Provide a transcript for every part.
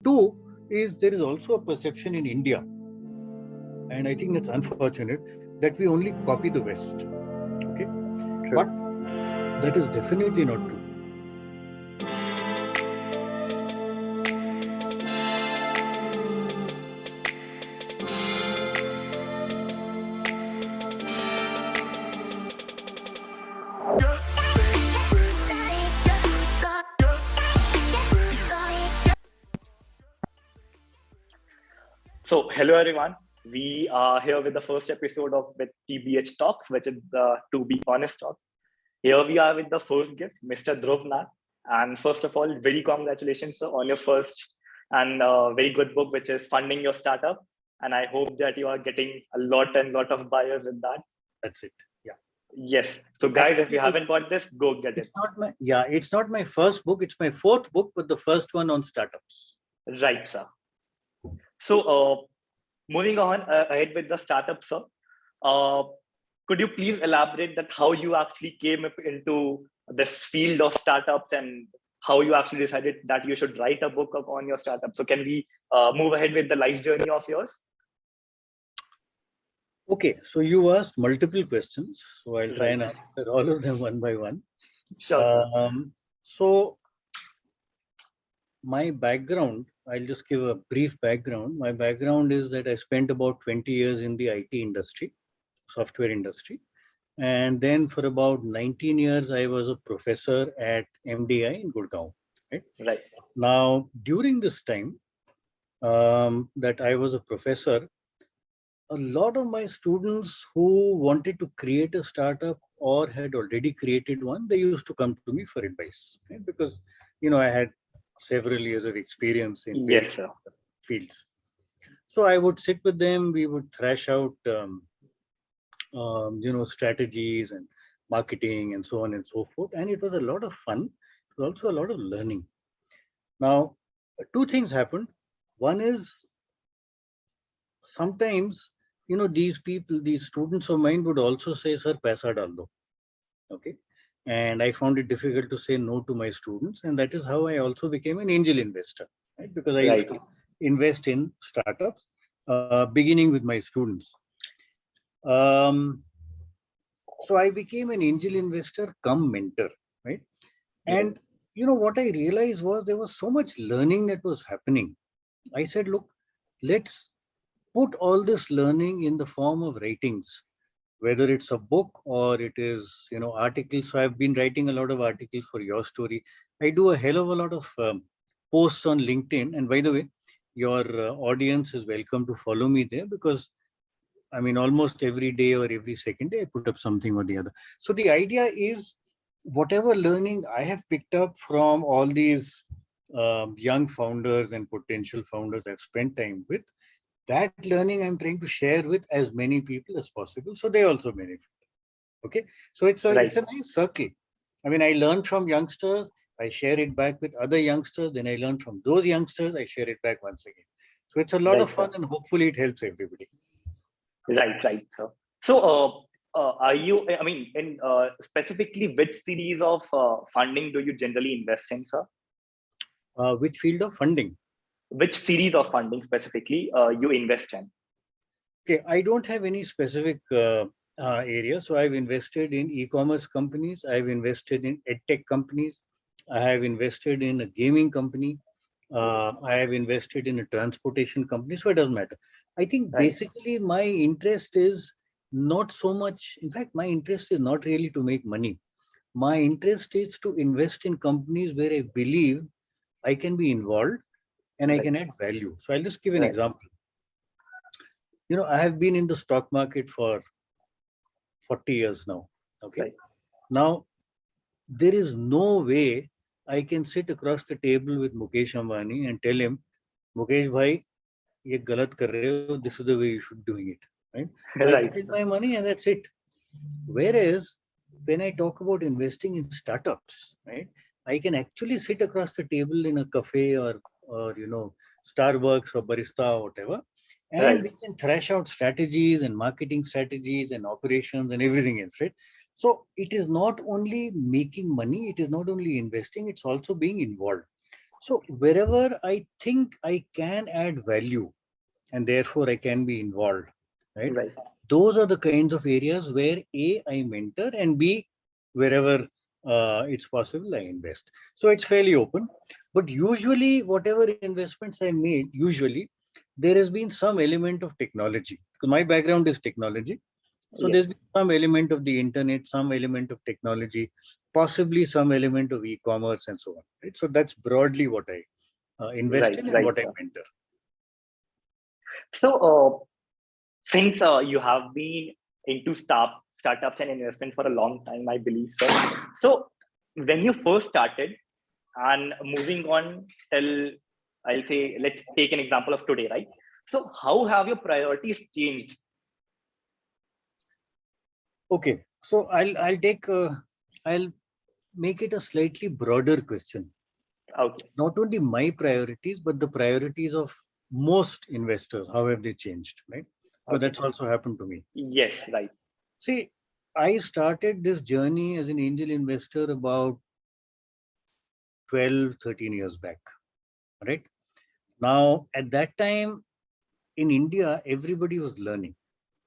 two is there is also a perception in India, and I think that's unfortunate, that we only copy the West. Okay, True. but that is definitely not true. So, hello everyone. We are here with the first episode of with TBH Talks, which is the To Be Honest Talk. Here we are with the first guest, Mr. Dhruv Nath. And first of all, very congratulations, sir, on your first and very good book, which is Funding Your Startup. And I hope that you are getting a lot of buyers with that. That's it. Yeah. Yes. So, guys, Actually, if you haven't got this, go get it. It's not my first book. It's my fourth book, but the first one on startups. Right, sir. So, moving on ahead with the startup, sir. Could you please elaborate that how you actually came up into this field of startups and how you actually decided that you should write a book on your startup? So can we move ahead with the life journey of yours? Okay, so you asked multiple questions, so I'll try and answer all of them one by one. Sure. So my background, I'll just give a brief background. My background is that I spent about 20 years in the IT industry, software industry. And then for about 19 years, I was a professor at MDI in Gurgaon. Right. Now, during this time that I was a professor, a lot of my students who wanted to create a startup or had already created one, they used to come to me for advice, right? Because, I had several years of experience in various fields. So I would sit with them, we would thrash out, strategies and marketing and so on and so forth. And it was a lot of fun. It was also a lot of learning. Now, two things happened. One is sometimes, these people, these students of mine would also say, sir, paisa dal do. Okay. And I found it difficult to say no to my students. And that is how I also became an angel investor, right? Because I used to invest in startups, beginning with my students. So I became an angel investor cum mentor, right? And what I realized was there was so much learning that was happening. I said, look, let's put all this learning in the form of writings, whether it's a book or it is, articles. So I've been writing a lot of articles for Your Story. I do a hell of a lot of posts on LinkedIn. And by the way, your audience is welcome to follow me there, because almost every day or every second day, I put up something or the other. So the idea is, whatever learning I have picked up from all these young founders and potential founders I've spent time with, that learning I'm trying to share with as many people as possible, so they also benefit. Okay, so it's a nice circle. I learn from youngsters, I share it back with other youngsters, then I learn from those youngsters, I share it back once again. So it's a lot of fun, and hopefully it helps everybody. Right. So, are you? In specifically, which series of funding do you generally invest in, sir? Which field of funding? Which series of funding specifically you invest in? Okay, I don't have any specific area. So I've invested in e-commerce companies. I've invested in edtech companies. I have invested in a gaming company. I have invested in a transportation company. So it doesn't matter. I think basically my interest is not so much. In fact, my interest is not really to make money. My interest is to invest in companies where I believe I can be involved and I can add value. So I'll just give an example. I have been in the stock market for 40 years now. Okay. Now, there is no way I can sit across the table with Mukesh Ambani and tell him, Mukesh bhai, ye galat kar rahe ho, this is the way you should be doing it. Right? I put in my money and that's it. Whereas when I talk about investing in startups, right, I can actually sit across the table in a cafe or Starbucks or barista or whatever, and we can thrash out strategies and marketing strategies and operations and everything else, right? So it is not only making money, it is not only investing, it's also being involved. So wherever I think I can add value and therefore I can be involved, right? Right. Those are the kinds of areas where A, I mentor, and B, wherever it's possible, I invest. So it's fairly open. But usually, whatever investments I made, usually there has been some element of technology. Because my background is technology. So Yes. there's been some element of the internet, some element of technology, possibly some element of e-commerce and so on. Right? So that's broadly what I invest Right. in and Right, what I sir. mentor. So, since you have been into startups and investment for a long time, I believe so. So, when you first started and moving on till, I'll say, let's take an example of today, right? So, how have your priorities changed? Okay, so I'll make it a slightly broader question. Okay. Not only my priorities, but the priorities of most investors. How have they changed, right? Because Okay. that's also happened to me. Yes. Right. See, I started this journey as an angel investor about 12, 13 years back, right? Now, at that time in India, everybody was learning.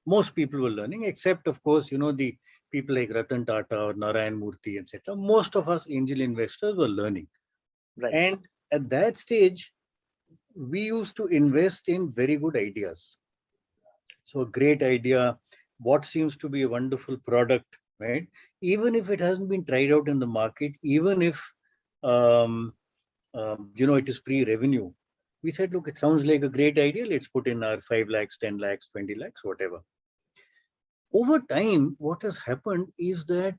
Most people were learning, except, of course, the people like Ratan Tata or Narayan Murthy, etc. Most of us angel investors were learning. Right. And at that stage, we used to invest in very good ideas. So a great idea, what seems to be a wonderful product, right? Even if it hasn't been tried out in the market, even if um, it is pre-revenue, we said, look, it sounds like a great idea. Let's put in our 5 lakhs, 10 lakhs, 20 lakhs, whatever. Over time, what has happened is that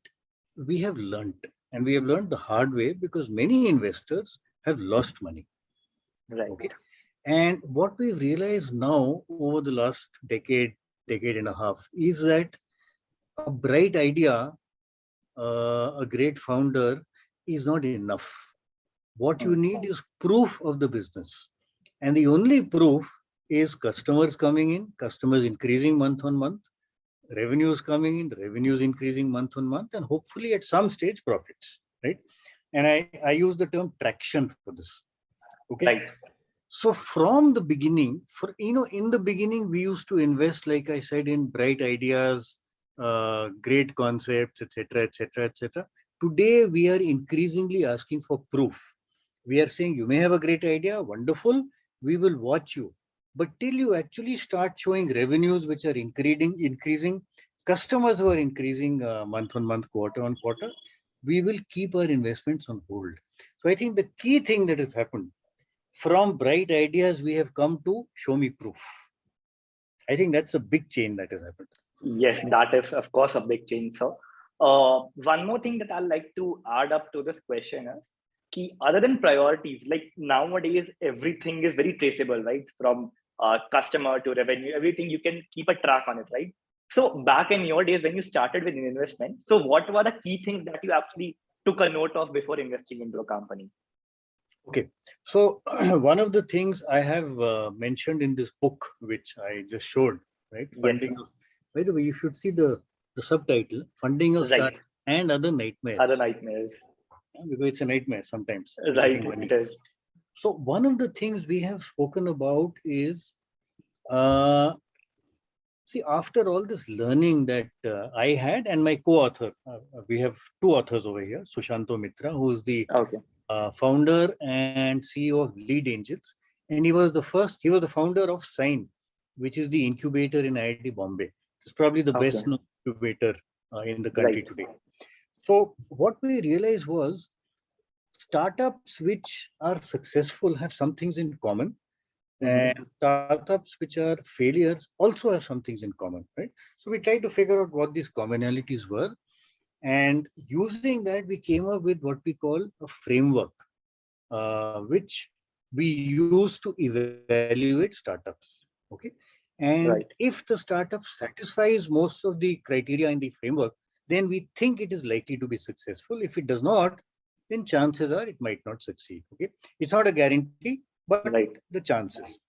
we have learned, and we have learned the hard way because many investors have lost money. Right. Okay. And what we've realized now over the last decade, decade and a half, is that a bright idea, a great founder is not enough. What you Hmm. need is proof of the business. And the only proof is customers coming in, customers increasing month on month, revenues coming in, revenues increasing month on month, and hopefully at some stage profits, right? And I use the term traction for this. Okay. Right. So from the beginning, in the beginning, we used to invest, like I said, in bright ideas, great concepts, etc., etc., etc. Today, we are increasingly asking for proof. We are saying you may have a great idea, wonderful, we will watch you. But till you actually start showing revenues which are increasing, customers who are increasing month on month, quarter on quarter, we will keep our investments on hold. So I think the key thing that has happened, from bright ideas, we have come to show me proof. I think that's a big change that has happened. Yes, that is, of course, a big change. So, one more thing that I'd like to add up to this question is, other than priorities, like nowadays, everything is very traceable, right? From customer to revenue, everything you can keep a track on it, right? So, back in your days when you started with an investment, so what were the key things that you actually took a note of before investing into a company? Okay, so one of the things I have mentioned in this book, which I just showed, right? Yes, Funding of, by the way, you should see the subtitle, Funding of right. Start and Other Other Nightmares. nightmares, Because it's a nightmare sometimes right? making It money. is. So one of the things we have spoken about is, uh, see, after all this learning that I had, and my co-author, we have two authors over here, Sushanto Mitra, who is the Okay. founder and CEO of Lead Angels, and he was the founder of Sign, which is the incubator in IIT Bombay. It's probably the Okay. best known incubator in the country Right. today. So what we realized was startups which are successful have some things in common, Mhm. and startups which are failures also have some things in common, right? So we tried to figure out what these commonalities were, and using that we came up with what we call a framework, which we use to evaluate startups. Okay. And if the Right. startup satisfies most of the criteria in the framework, then we think it is likely to be successful. If it does not, then chances are it might not succeed. Okay. It's not a guarantee, but Right. the chances.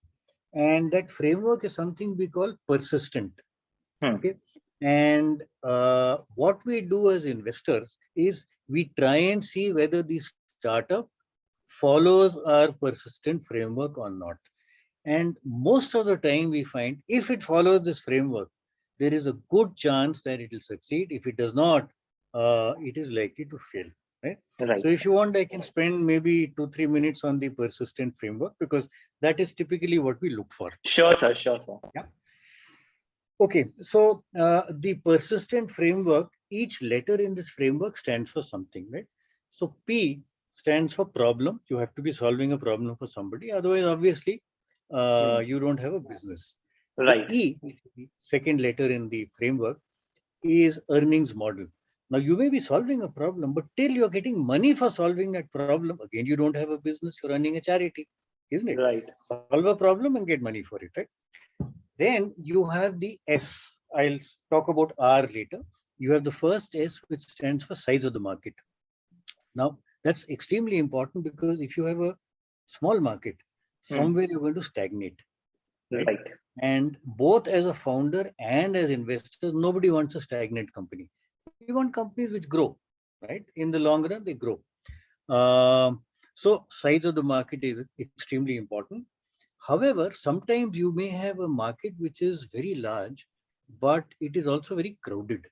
And that framework is something we call persistent. Hmm. Okay. And what we do as investors is we try and see whether the startup follows our persistent framework or not. And most of the time we find if it follows this framework, there is a good chance that it will succeed. If it does not, it is likely to fail. Right. Right. So if you want, I can spend maybe 2-3 minutes on the persistent framework because that is typically what we look for. Sure, sir. Sure, sir. Yeah. Okay. So the persistent framework, each letter in this framework stands for something, right? So P stands for problem. You have to be solving a problem for somebody. Otherwise, obviously, you don't have a business. The Right. E, which is the second letter in the framework, is earnings model. Now, you may be solving a problem, but till you're getting money for solving that problem, again, you don't have a business, you're running a charity, isn't it? Right. Solve a problem and get money for it, right? Then you have the S. I'll talk about R later. You have the first S, which stands for size of the market. Now, that's extremely important because if you have a small market, somewhere you're going to stagnate, right? Right. And both as a founder and as investors, nobody wants a stagnant company. We want companies which grow, right? In the long run, they grow. So size of the market is extremely important. However, sometimes you may have a market which is very large, but it is also very crowded,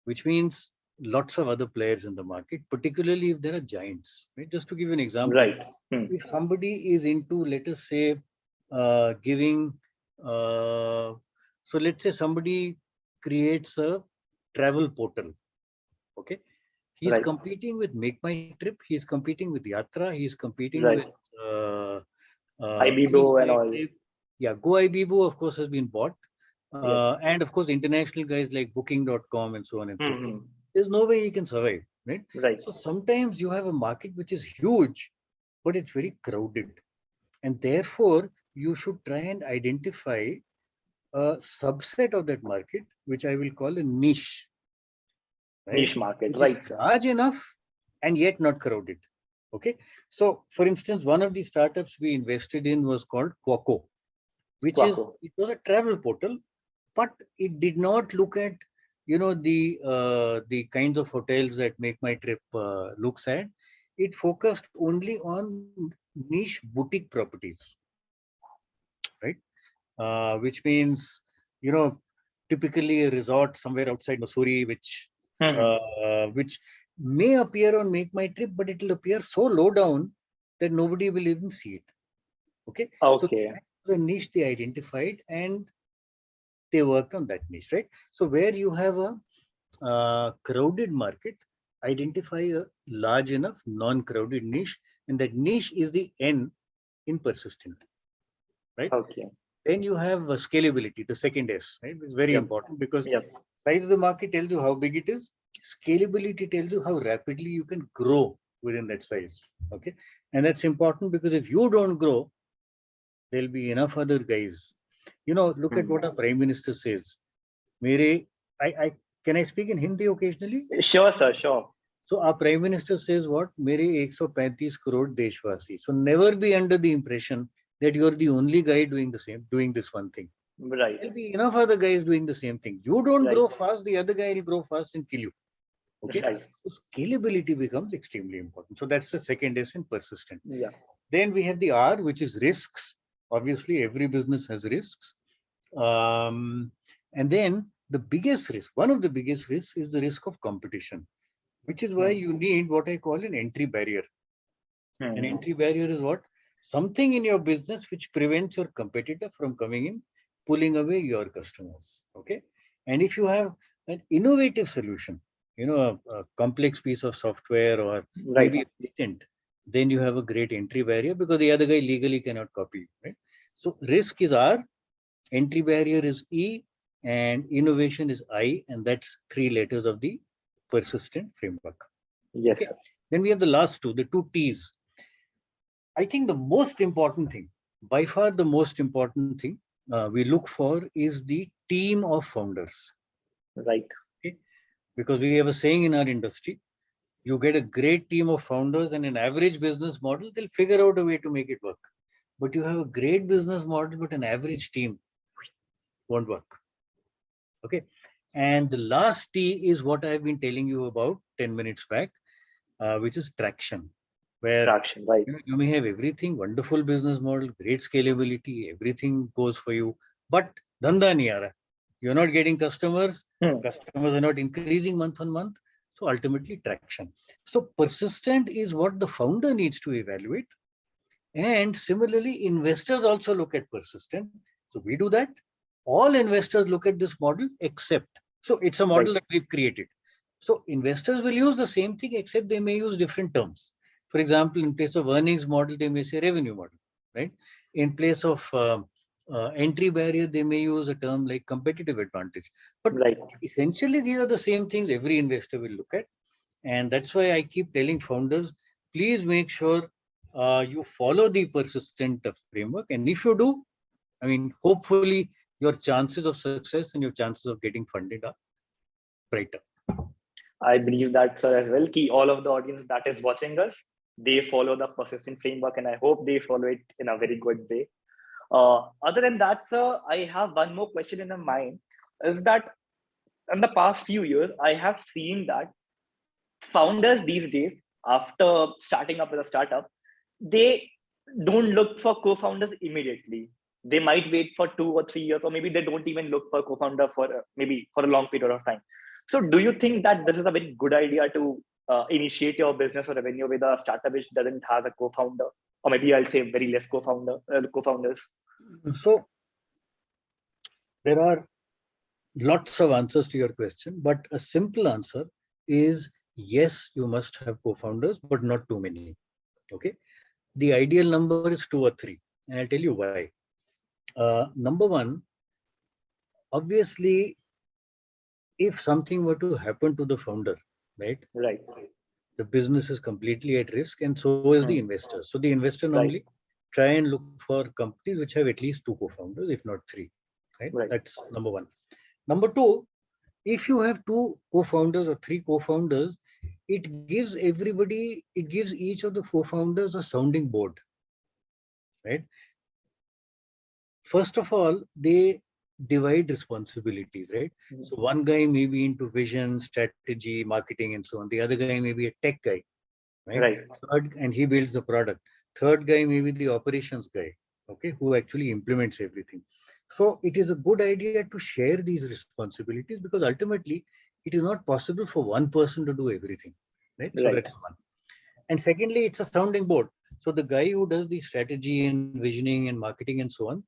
which means lots of other players in the market, particularly if there are giants. Right? Just to give you an example, Right. if somebody is into, let us say, giving, so let's say somebody creates a travel portal, okay? He's Right. competing with Make My Trip, he's competing with Yatra, he's competing with Right. uh, Ease IBBO and My all. Trip. Yeah, Go Ibibo, of course, has been bought. Yes. And of course, international guys like Booking.com and so on and so forth. Mm-hmm. There's no way he can survive, right? Right. So sometimes you have a market which is huge, but it's very crowded. And therefore, you should try and identify a subset of that market, which I will call a niche, right? Niche market. Which is Right, sir. large enough and yet not crowded. Okay. So, for instance, one of the startups we invested in was called Quaco, which is, Quaco. it was a travel portal, but it did not look at, the kinds of hotels that Make My Trip looks at. It focused only on niche boutique properties, right? Which means, you know, typically a resort somewhere outside Missouri, Mm-hmm. which may appear on Make My Trip, but it will appear so low down that nobody will even see it. Okay, so Okay. that's the niche they identified, and they worked on that niche, right? So where you have a crowded market, identify a large enough non-crowded niche, and that niche is the N in persistent, right? Okay. Then you have scalability, the second S, right? It's very Yep. important because Yep. size of the market tells you how big it is. Scalability tells you how rapidly you can grow within that size. Okay. And that's important because if you don't grow, there'll be enough other guys. Look at what our Prime Minister says. Mere, I can I speak in Hindi occasionally? Sure, sir. Sure. So our Prime Minister says what? Mere 135 crore deshwasi. So never be under the impression that you're the only guy doing this one thing. Right. There'll be enough other guys doing the same thing. You don't Right. grow fast, the other guy will grow fast and kill you. Okay. Right. So scalability becomes extremely important. So that's the second S in persistent. Yeah. Then we have the R, which is risks. Obviously, every business has risks. And then the biggest risk, one of the biggest risks is the risk of competition, which is why you need what I call an entry barrier. An entry barrier is what? Something in your business which prevents your competitor from coming in, pulling away your customers. Okay. And if you have an innovative solution, a complex piece of software or Right. maybe a patent, then you have a great entry barrier because the other guy legally cannot copy you, right? So risk is R, entry barrier is E, and innovation is I, and that's three letters of the persistent framework. Yes, Okay. sir. Then we have the last two, the two T's. I think the most important thing, by far the most important thing we look for is the team of founders. Right. Okay? Because we have a saying in our industry, you get a great team of founders and an average business model, they'll figure out a way to make it work. But you have a great business model, but an average team won't work. Okay. And the last T is what I've been telling you about 10 minutes back, which is traction. where Traction, right? you may have everything, wonderful business model, great scalability, everything goes for you, but dhanda nahi aa raha. You're not getting customers, Hmm. customers are not increasing month on month. So ultimately traction. So persistent is what the founder needs to evaluate. And similarly, investors also look at persistent. So we do that. All investors look at this model except, so it's a Right, model that we've created. So investors will use the same thing, except they may use different terms. For example, in place of earnings model, they may say revenue model, right? In place of entry barrier, they may use a term like competitive advantage. But right. essentially, these are the same things every investor will look at. And that's why I keep telling founders, please make sure you follow the persistent framework. And if you do, I mean, hopefully your chances of success and your chances of getting funded are brighter. I believe that, sir, as well. Key all of the audience that is watching us, they follow the persistent framework, and I hope they follow it in a very good way. Other than that, sir, I have one more question in my mind. Is that in the past few years, I have seen that founders these days, after starting up with a startup, they don't look for co-founders immediately. They might wait for 2 or 3 years, or maybe they don't even look for co-founder for maybe for a long period of time. So do you think that this is a very good idea to initiate your business or revenue with a startup which doesn't have a co-founder, or maybe I'll say very less co-founders? So there are lots of answers to your question, but a simple answer is yes, you must have co-founders, but not too many. Okay. The ideal number is 2 or 3. And I'll tell you why. Number one, obviously, if something were to happen to the founder, right, Right. the business is completely at risk, and so is the Hmm. investor. So the investor Right. normally try and look for companies which have at least 2 co-founders, if not 3. Right? Right. That's number one. Number two, if you have 2 co-founders or 3 co-founders, it gives each of the co-founders a sounding board, right? First of all, they divide responsibilities, right? Hmm. So one guy may be into vision, strategy, marketing, and so on. The other guy may be a tech guy, right? Right. Third, and he builds the product. Third guy may be the operations guy, okay, who actually implements everything. So it is a good idea to share these responsibilities, because ultimately it is not possible for one person to do everything, right? So Right. that's one. And secondly, it's a sounding board. So the guy who does the strategy and visioning and marketing and so on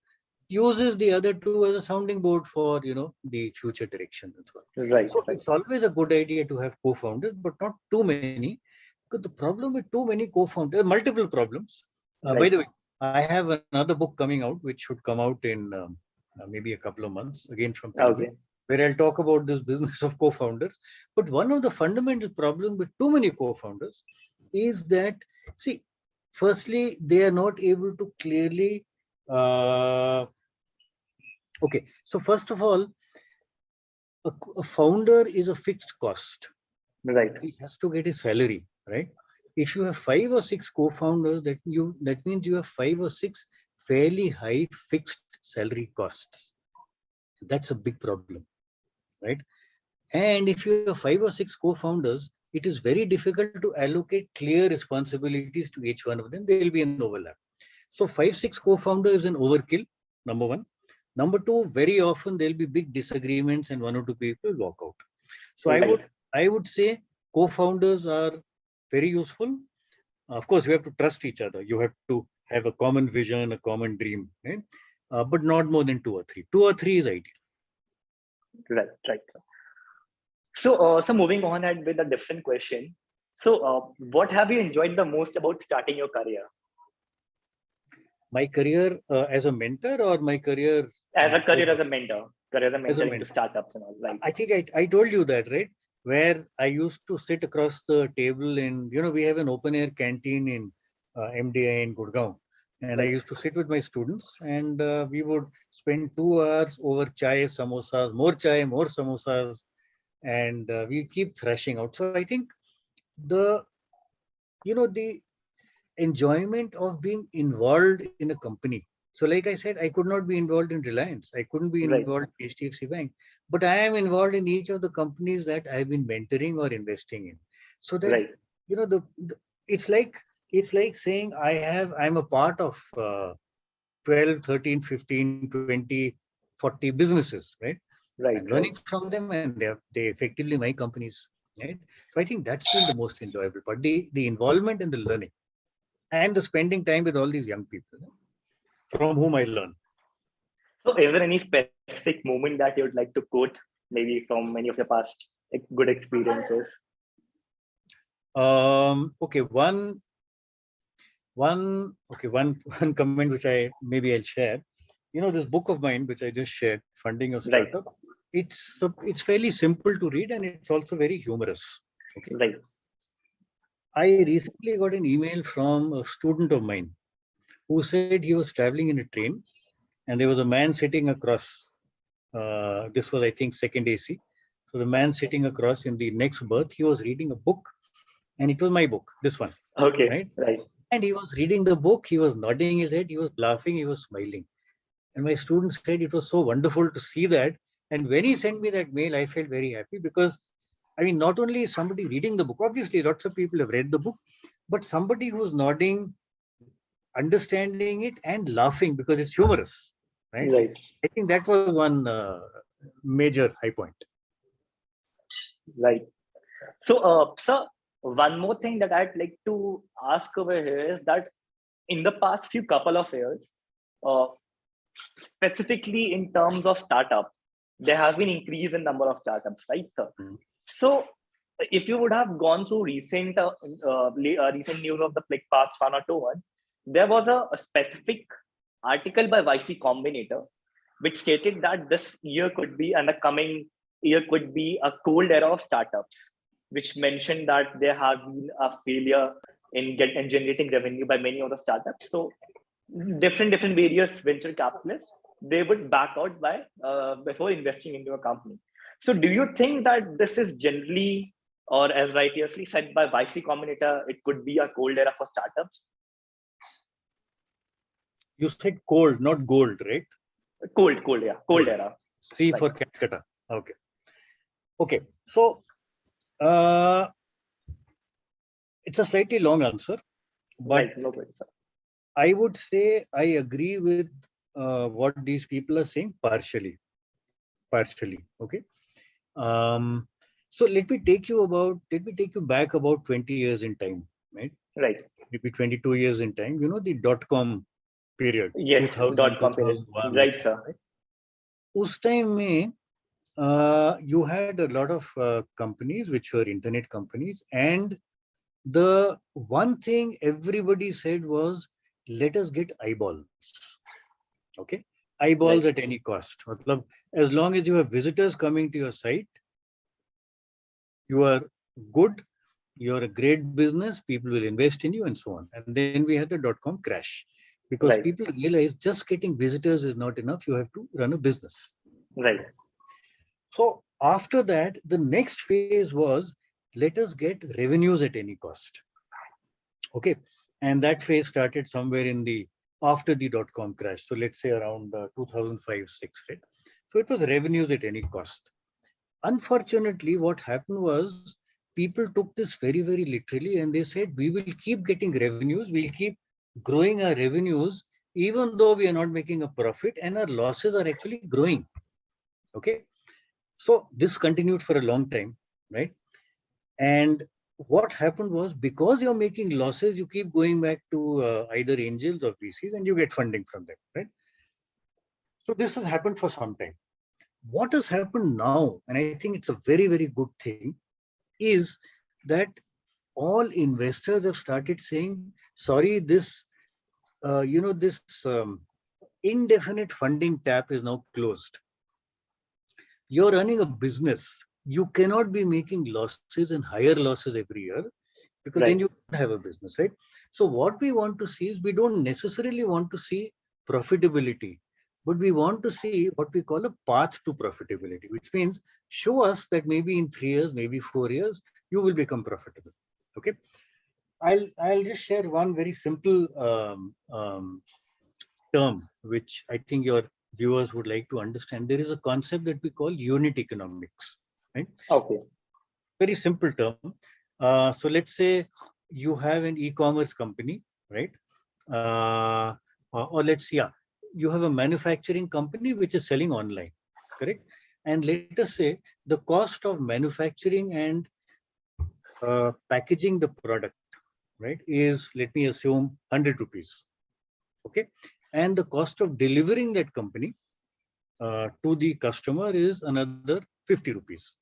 uses the other two as a sounding board for the future direction and so on. Right. So Right. it's always a good idea to have co-founders, but not too many, because the problem with too many co-founders, there are multiple problems. By Right. the way, I have another book coming out which should come out in maybe a couple of months, again from Telugu, Okay. where I'll talk about this business of co-founders. But one of the fundamental problems with too many co-founders is that, see, firstly, they are not able to clearly. Okay, so first of all, a founder is a fixed cost. Right. He has to get his salary, right? If you have 5 or 6 co-founders, that means you have 5 or 6 fairly high fixed salary costs. That's a big problem, right? And if you have 5 or 6 co-founders, it is very difficult to allocate clear responsibilities to each one of them. There will be an overlap. So 5, 6 co-founders is an overkill, number one. Number two, very often there'll be big disagreements and 1 or 2 people walk out. So Right. I would say co-founders are very useful. Of course, you have to trust each other. You have to have a common vision, a common dream, right? But not more than 2 or 3. 2 or 3 is ideal. Right. Right. So, so moving on and with a different question. So, what have you enjoyed the most about starting your career My career as a mentor, or my career as a career as overall? a mentor, career as a As a mentor into mentor. startups and all? Right. I think I told you that, right? Where I used to sit across the table, and we have an open air canteen in MDI in Gurgaon. And I Right. used to sit with my students, and we would spend 2 hours over chai, samosas, more samosas, and we keep thrashing out. So I think the the enjoyment of being involved in a company. So like I said, I could not be involved in Reliance. I couldn't be Right. involved in HDFC Bank, but I am involved in each of the companies that I've been mentoring or investing in. So that, Right. you know, the it's like It's like saying I'm a part of 12, 13, 15, 20, 40 businesses, right? I'm Right, learning right. from them and they effectively my companies, right? So I think that's been the most enjoyable part, the involvement and the learning and the spending time with all these young people from whom I learn. So, is there any specific moment that you would like to quote, maybe from any of your past good experiences? Okay, one one comment which I'll share. This book of mine which I just shared, Funding Your Right, Startup. It's fairly simple to read and it's also very humorous. Okay, right. I recently got an email from a student of mine who said he was traveling in a train and there was a man sitting across. This was, I think, second AC. So the man sitting across in the next berth, he was reading a book, and it was my book, this one, Okay, right? right, And he was reading the book, he was nodding his head, he was laughing, he was smiling. And my student said it was so wonderful to see that. And when he sent me that mail, I felt very happy because, I mean, not only is somebody reading the book, obviously, lots of people have read the book, but somebody who's nodding, understanding it, and laughing because it's humorous, right? right, I think that was one major high point. right. So, sir, one more thing that I'd like to ask over here is that in the past few couple of years, uh, specifically in terms of startup, there has been increase in number of startups, right, sir? Mm. So, if you would have gone through recent news of the like past 1 or 2 months, there was a specific article by YC Combinator which stated that this year could be and the coming year could be a cold era of startups, which mentioned that there have been a failure in generating revenue by many of the startups. So different various venture capitalists, they would back out by before investing into a company. So do you think that this is generally, or as righteously said by YC Combinator, it could be a cold era for startups? You said cold, not gold, right? Cold, yeah, cold Cold. era. C Right, for Calcutta. Okay. Okay. So uh, it's a slightly long answer, but right, no worries, sir. I would say I agree with what these people are saying partially. Partially. Okay. Um, so let me take you back about 20 years in time, right? Right. Maybe 22 years in time. The dot-com period, Yes, 2000, dot com period. 2001, Right, etc. sir. Right? उस time में you had a lot of companies which were internet companies, and the one thing everybody said was, let us get eyeballs. Okay, eyeballs Right, at any cost. मतलब, as long as you have visitors coming to your site, you are good, you're a great business, people will invest in you, and so on. And then we had the dot-com crash because right, people realized just getting visitors is not enough. You have to run a business. right, So after that, the next phase was, let us get revenues at any cost. Okay. And that phase started somewhere in the after the dot-com crash. So let's say around 2005-6, right? So it was revenues at any cost. Unfortunately, what happened was people took this very, very literally and they said, we will keep getting revenues, we'll keep growing our revenues, even though we are not making a profit and our losses are actually growing. Okay. So this continued for a long time, right? And what happened was, because you're making losses, you keep going back to either angels or VCs and you get funding from them, right? So this has happened for some time. What has happened now, and I think it's a very, very good thing, is that all investors have started saying, sorry, this indefinite funding tap is now closed. You're running a business. You cannot be making losses and higher losses every year, because then you right, don't have a business, right? So what we want to see is, we don't necessarily want to see profitability, but we want to see what we call a path to profitability, which means show us that maybe in 3 years, maybe 4 years, you will become profitable. Okay. I'll just share one very simple term, which I think your viewers would like to understand. There is a concept that we call unit economics, right? okay, Very simple term. So let's say you have an e-commerce company, right? Uh, or let's see, yeah, you have a manufacturing company which is selling online, correct? And let us say the cost of manufacturing and packaging the product, right, is, let me assume, 100 rupees. Okay. And the cost of delivering that company to the customer is another 50 rupees.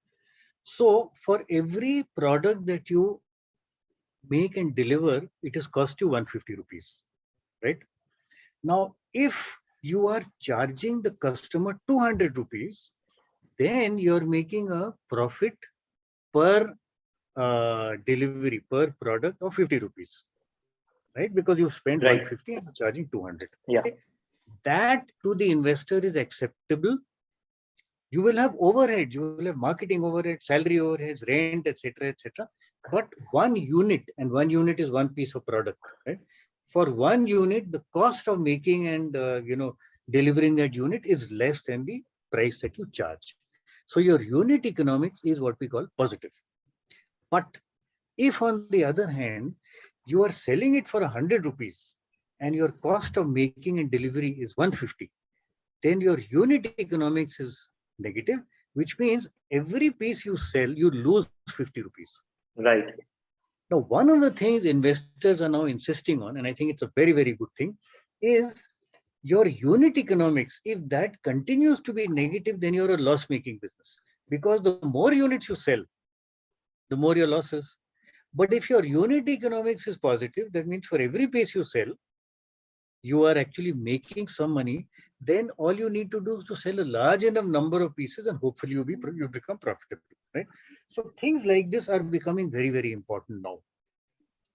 So for every product that you make and deliver, it has cost you 150 rupees, right? Now, if you are charging the customer 200 rupees, then you're making a profit per delivery, per product of 50 rupees, right? Because you spent Right. 150 and you're charging 200. Yeah. Okay? That to the investor is acceptable. You will have overheads, you will have marketing overheads, salary overheads, rent, etc., etc. But one unit, and one unit is one piece of product, right? For one unit, the cost of making and delivering that unit is less than the price that you charge. So your unit economics is what we call positive. But if on the other hand, you are selling it for 100 rupees and your cost of making and delivery is 150, then your unit economics is negative, which means every piece you sell, you lose 50 rupees. Right. Now, one of the things investors are now insisting on, and I think it's a very, very good thing, is your unit economics. If that continues to be negative, then you're a loss-making business, because the more units you sell, the more your losses. But if your unit economics is positive, that means for every piece you sell, you are actually making some money. Then all you need to do is to sell a large enough number of pieces, and hopefully you become profitable, right? So things like this are becoming very, very important now.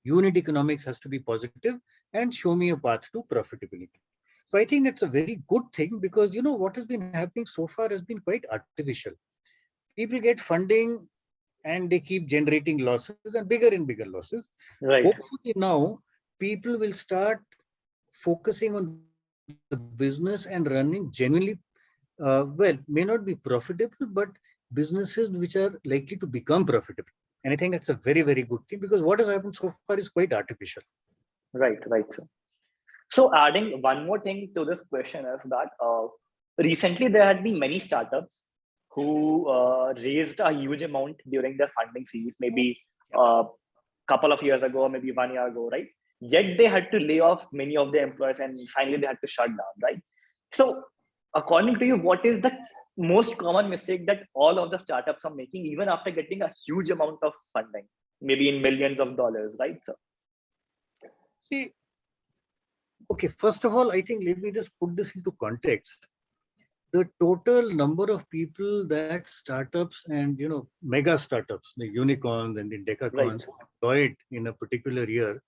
Unit economics has to be positive and show me a path to profitability. So I think that's a very good thing, because what has been happening so far has been quite artificial. People get funding and they keep generating losses and bigger losses. Right. Hopefully now people will start focusing on the business and running genuinely, well, may not be profitable, but businesses which are likely to become profitable. And I think that's a very, very good thing, because what has happened so far is quite artificial. Right. Right. So adding one more thing to this question is that recently there had been many startups who raised a huge amount during their funding phase, maybe a couple of years ago, or maybe 1 year ago, right? Yet they had to lay off many of their employees, and finally they had to shut down, right? So according to you, what is the most common mistake that all of the startups are making, even after getting a huge amount of funding, maybe in millions of dollars, right? So, See, okay, first of all, I think let me just put this into context. The total number of people that startups and mega startups, the unicorns and the right, decacorns, employed in a particular year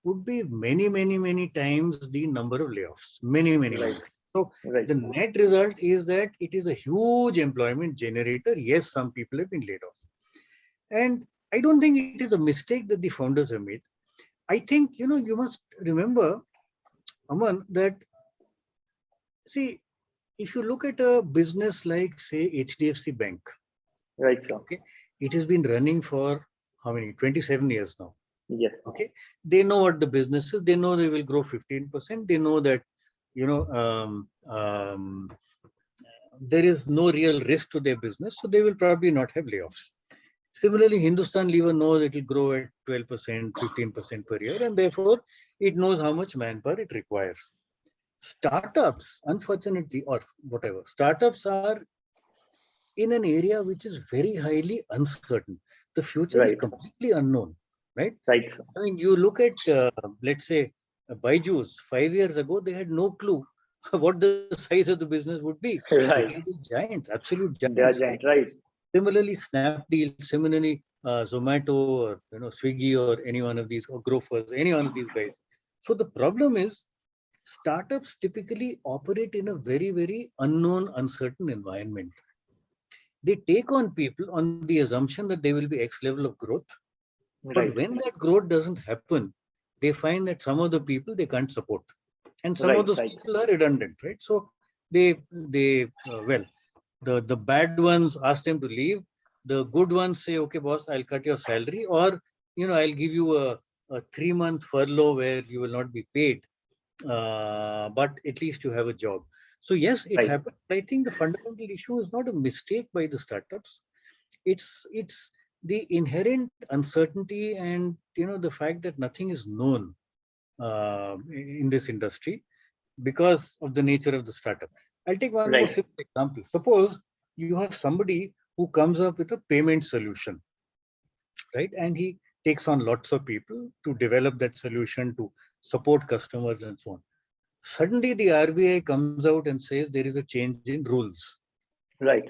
would be many, many, many times the number of layoffs. Many, many, right, many. So right, the net result is that it is a huge employment generator. Yes, some people have been laid off. And I don't think it is a mistake that the founders have made. I think, you must remember, Aman, that, see, if you look at a business like, say, HDFC Bank, right, sir. okay, it has been running for how many? 27 years now. Yes, Okay, they know what the business is. They know they will grow 15%. They know that you know there is no real risk to their business, so they will probably not have layoffs. Similarly, Hindustan Lever knows it will grow at 12%, 15% per year, and therefore it knows how much manpower it requires. Startups, unfortunately, or whatever, startups are in an area which is very highly uncertain. The future is right, completely unknown, right? right, sir. I mean, you look at, let's say, Byju's 5 years ago, they had no clue what the size of the business would be. Today, Right. they're giants, absolute They giants, are right? giant, right, Similarly, Snapdeal, similarly, Zomato, or Swiggy, or any one of these, or Grofers, any one of these guys. So the problem is, startups typically operate in a very, very unknown, uncertain environment. They take on people on the assumption that there will be X level of growth. But right, when that growth doesn't happen, they find that some of the people they can't support, and some of right, those right, people are redundant, right? So well, the bad ones ask them to leave. The good ones say, okay, boss, I'll cut your salary, or I'll give you a a 3-month furlough where you will not be paid, but at least you have a job. So yes, it Right. happened. I think the fundamental issue is not a mistake by the startups. It's the inherent uncertainty and the fact that nothing is known in this industry because of the nature of the startup. I'll take one more Right. simple example. Suppose you have somebody who comes up with a payment solution, right? And he takes on lots of people to develop that solution to support customers and so on. Suddenly, the RBI comes out and says there is a change in rules. Right.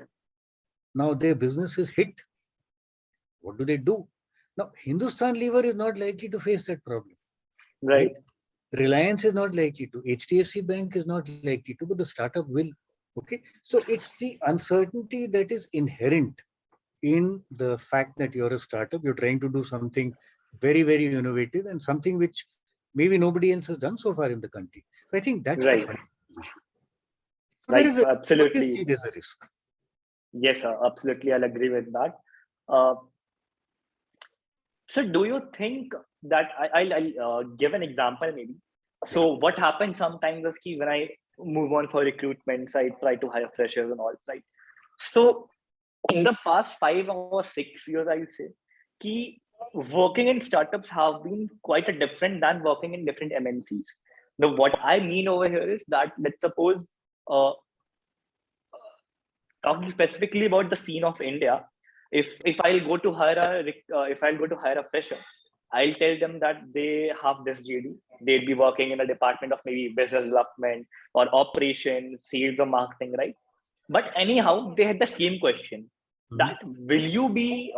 Now their business is hit. What do they do? Now, Hindustan Lever is not likely to face that problem, right? Right. Reliance is not likely to. HDFC Bank is not likely to, but the startup will. Okay. So it's the uncertainty that is inherent in the fact that you're a startup. You're trying to do something very, very innovative and something which maybe nobody else has done so far in the country. So I think that's the Right. fundamental issue. So there Right. is a Absolutely. obviously there's a risk. Yes, sir. Absolutely. I'll agree with that. Uh, so do you think that I'll give an example maybe. Yeah. So what happens sometimes is when I move on for recruitments, I try to hire freshers and all, right? So in the past 5 or 6 years, I would say, key working in startups have been quite a different than working in different MNCs. Now, what I mean over here is that let's suppose, uh, talking specifically about the scene of India, if I'll go to hire if I'll go to hire a fresher, I'll tell them that they have this JD. They'd be working in a department of maybe business development or operations, sales or marketing, right? But anyhow, they had the same question Mhm. that will you be,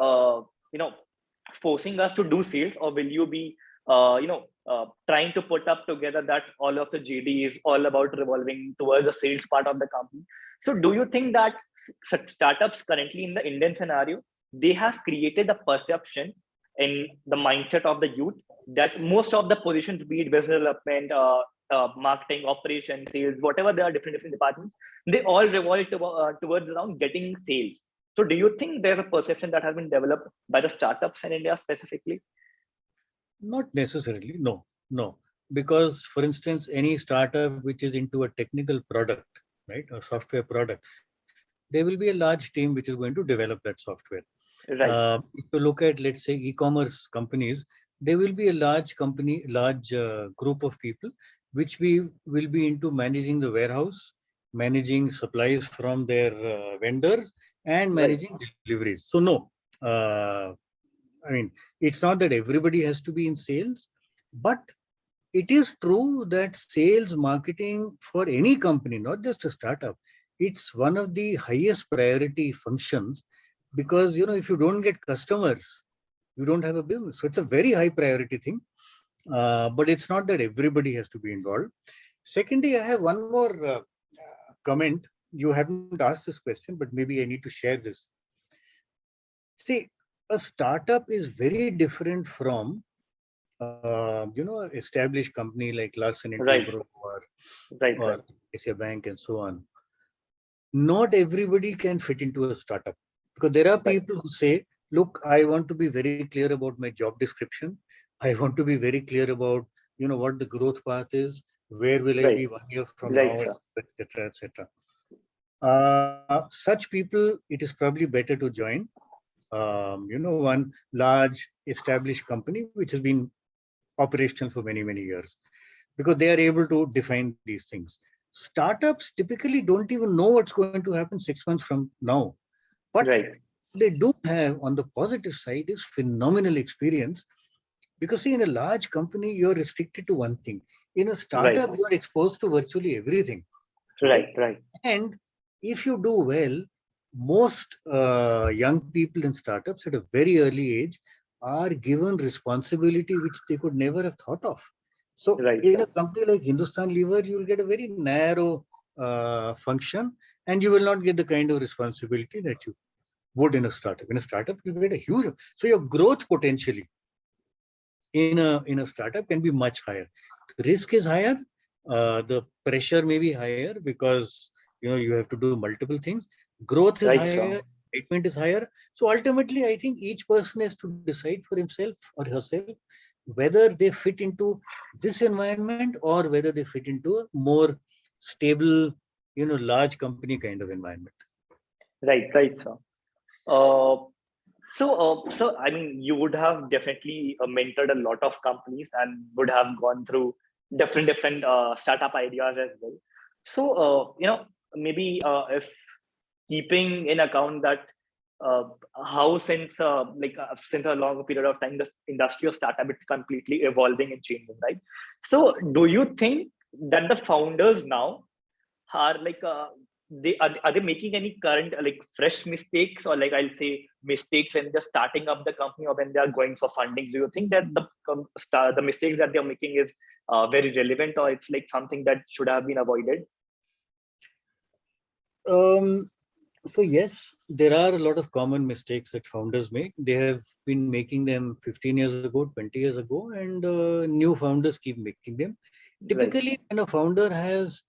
forcing us to do sales, or will you be, trying to put up together that all of the GD is all about revolving towards the sales part of the company? So, do you think that startups currently in the Indian scenario, they have created a perception in the mindset of the youth that most of the positions, be it business development, marketing, operations, sales, whatever there are different departments, they all revolve towards around getting sales. So do you think there's a perception that has been developed by the startups in India specifically? Not necessarily. No, no. Because, for instance, any startup which is into a technical product, right, a software product, there will be a large team which is going to develop that software. Right, If you look at, let's say, e-commerce companies, there will be a large company, large group of people, which we will be into managing the warehouse, managing supplies from their vendors, and right, managing deliveries. So no, uh, I mean, it's not that everybody has to be in sales, but it is true that sales marketing for any company, not just a startup, it's one of the highest priority functions because if you don't get customers, you don't have a business. So it's a very high priority thing, but it's not that everybody has to be involved. Secondly, I have one more comment. You haven't asked this question, but maybe I need to share this. See, a startup is very different from established company like Larsen and right, Toubro right, or right, Asia Bank and so on. Not everybody can fit into a startup because there are right, people who say, look, I want to be very clear about my job description. I want to be very clear about, what the growth path is. Where will I right, be 1 year from right, now, sir. etc., etc. Such people, it is probably better to join, one large established company which has been operational for many, many years because they are able to define these things. Startups typically don't even know what's going to happen 6 months from now. But Right, they do have, on the positive side, is phenomenal experience because, see, in a large company, you're restricted to one thing. In a right, startup, you're exposed to virtually everything. right, Okay. right, And if you do well, most young people in startups at a very early age are given responsibility which they could never have thought of. So right, in a company like Hindustan Lever, you will get a very narrow function and you will not get the kind of responsibility that you would in a startup. In a startup, you get a huge, so your growth potentially in a startup can be much higher. The risk is higher. The pressure may be higher because you have to do multiple things. Growth is right, higher. sir. Excitement is higher. So ultimately, I think each person has to decide for himself or herself whether they fit into this environment or whether they fit into a more stable, large company kind of environment. Right, right, sir. Uh, so I mean, you would have definitely mentored a lot of companies and would have gone through different startup ideas as well. So maybe if keeping in account that uh, how since a long period of time the industry of startup is completely evolving and changing, right? So do you think that the founders now are are they making any current like fresh mistakes, or like I'll say mistakes when they're starting up the company or when they are going for funding? Do you think that the mistakes that they're making is very relevant, or it's like something that should have been avoided? Um, so yes, there are a lot of common mistakes that founders make. They have been making them 15 years ago, 20 years ago, and new founders keep making them. Right. Typically, when a founder has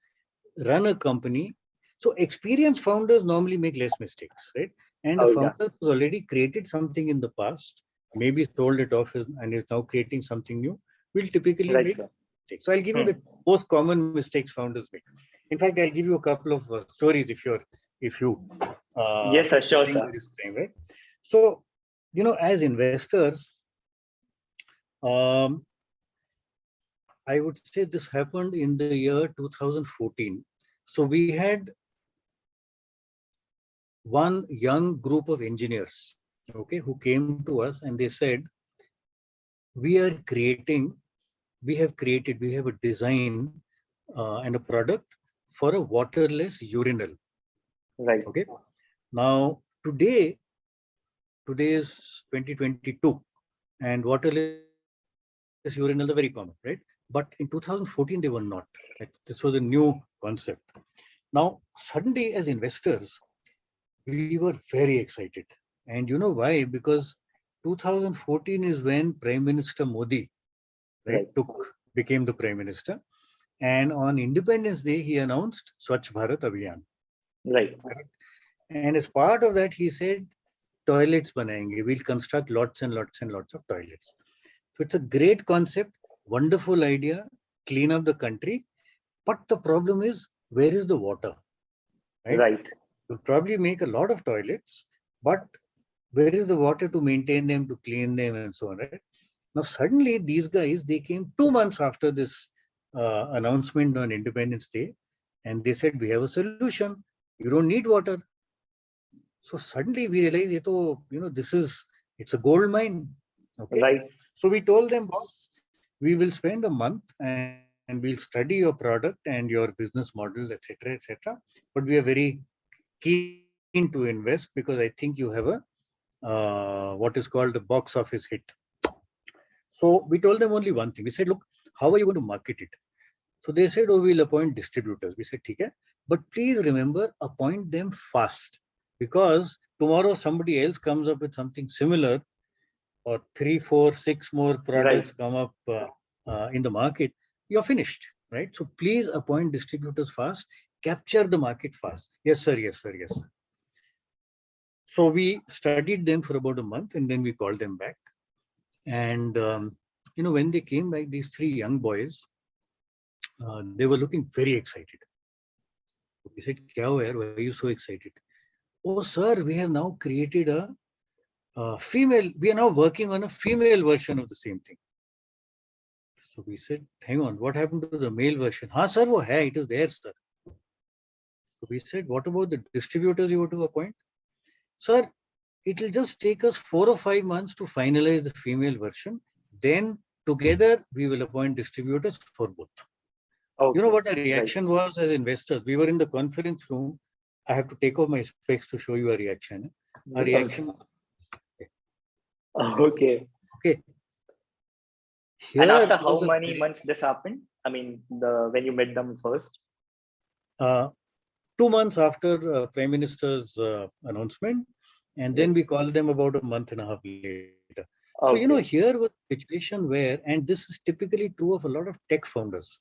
run a company, so experienced founders normally make less mistakes, right? And a Oh yeah. founder who's already created something in the past, maybe sold it off and is now creating something new, will typically Right, make sir. mistakes. So I'll give you Hmm. the most common mistakes founders make. In fact, I'll give you a couple of stories if you Yes, sir. Sure, think sir. there is time, right? So, as investors, um, I would say this happened in the year 2014. So we had one young group of engineers, okay, who came to us and they said, we are creating, we have a design and a product for a waterless urinal. Right. Okay. Now, today is 2022, and waterless urinals are very common, right? But in 2014, they were not. This was a new concept. Now, suddenly, as investors, we were very excited. And you know why? Because 2014 is when Prime Minister Modi, right, Right. became the Prime Minister. And on Independence Day, he announced Swachh Bharat Abhiyan. Right. Correct? And as part of that, he said, toilets banayenge. We'll construct lots and lots and lots of toilets. So it's a great concept, wonderful idea, clean up the country. But the problem is, where is the water? Right? Right. You'll probably make a lot of toilets, but where is the water to maintain them, to clean them, and so on, right? Now, suddenly, these guys, they came 2 months after this announcement on Independence Day, and they said, we have a solution. You don't need water. So suddenly we realized, it's a gold mine. Okay. Right. So we told them, boss, we will spend a month and we'll study your product and your business model, etc., etc. But we are very keen to invest because I think you have a what is called a box office hit. So we told them only one thing. We said, look, how are you going to market it? So they said, oh, we'll appoint distributors. We said, okay, but please remember, appoint them fast, because tomorrow somebody else comes up with something similar, or 3, 4, 6 more Right. products come up in the market, you're finished, right? So please appoint distributors fast, capture the market fast. Yes, sir. Yes, sir. Yes, sir. So we studied them for about a month and then we called them back. And, when they came back, these 3 young boys, they were looking very excited. We said, Kya ho yaar? Why are you so excited? Oh, sir, we have now created female, we are now working on a female version of the same thing. So we said, hang on, what happened to the male version? Ha, sir, wo hai, it is there, sir. So we said, what about the distributors you were to appoint? Sir, it will just take us 4 or 5 months to finalize the female version. Then together we will appoint distributors for both. You know Okay. what our Right. reaction was as investors? We were in the conference room. I have to take off my specs to show you a reaction. Our reaction, Okay. okay, And here after was how a many great, months this happened? I mean, the when you met them first. uh, 2 months after Prime Minister's announcement, and then Right. we called them about a month and a half later. So, here Okay. was a situation where, and this is typically true of a lot of tech founders,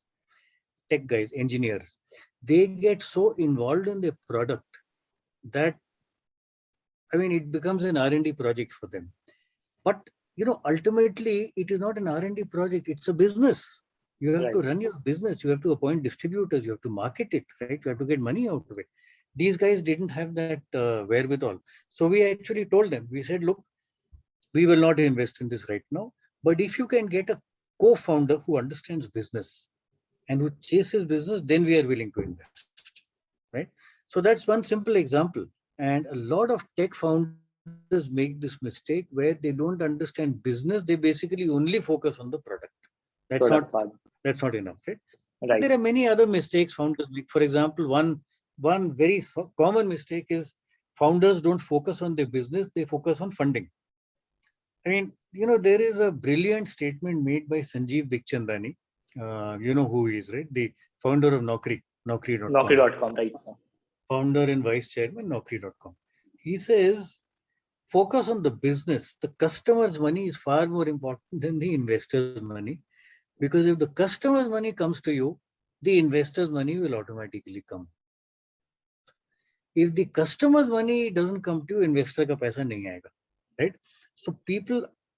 tech guys, engineers, they get so involved in their product that, I mean, it becomes an R&D project for them. But ultimately it is not an R&D project, it's a business. You have to Right. run your business, you have to appoint distributors, you have to market it, right? You have to get money out of it. These guys didn't have that wherewithal. So we actually told them, we said, look, we will not invest in this right now. But if you can get a co-founder who understands business and who chases business, then we are willing to invest, right? So that's one simple example. And a lot of tech founders make this mistake where they don't understand business. They basically only focus on the product. That's not Product part. that's not enough, right? But there Right. are many other mistakes founders make. For example, one very common mistake is founders don't focus on their business; they focus on funding. I mean, there is a brilliant statement made by Sanjeev Bikhchandani. You know who he is, right? The founder of Naukri.com, Naukri.com, right. founder and vice chairman, Naukri.com. He says, focus on the business. The customer's money is far more important than the investor's money. Because if the customer's money comes to you, the investor's money will automatically come. If the customer's money doesn't come to you, investor ka paisa nahi aayega, right? So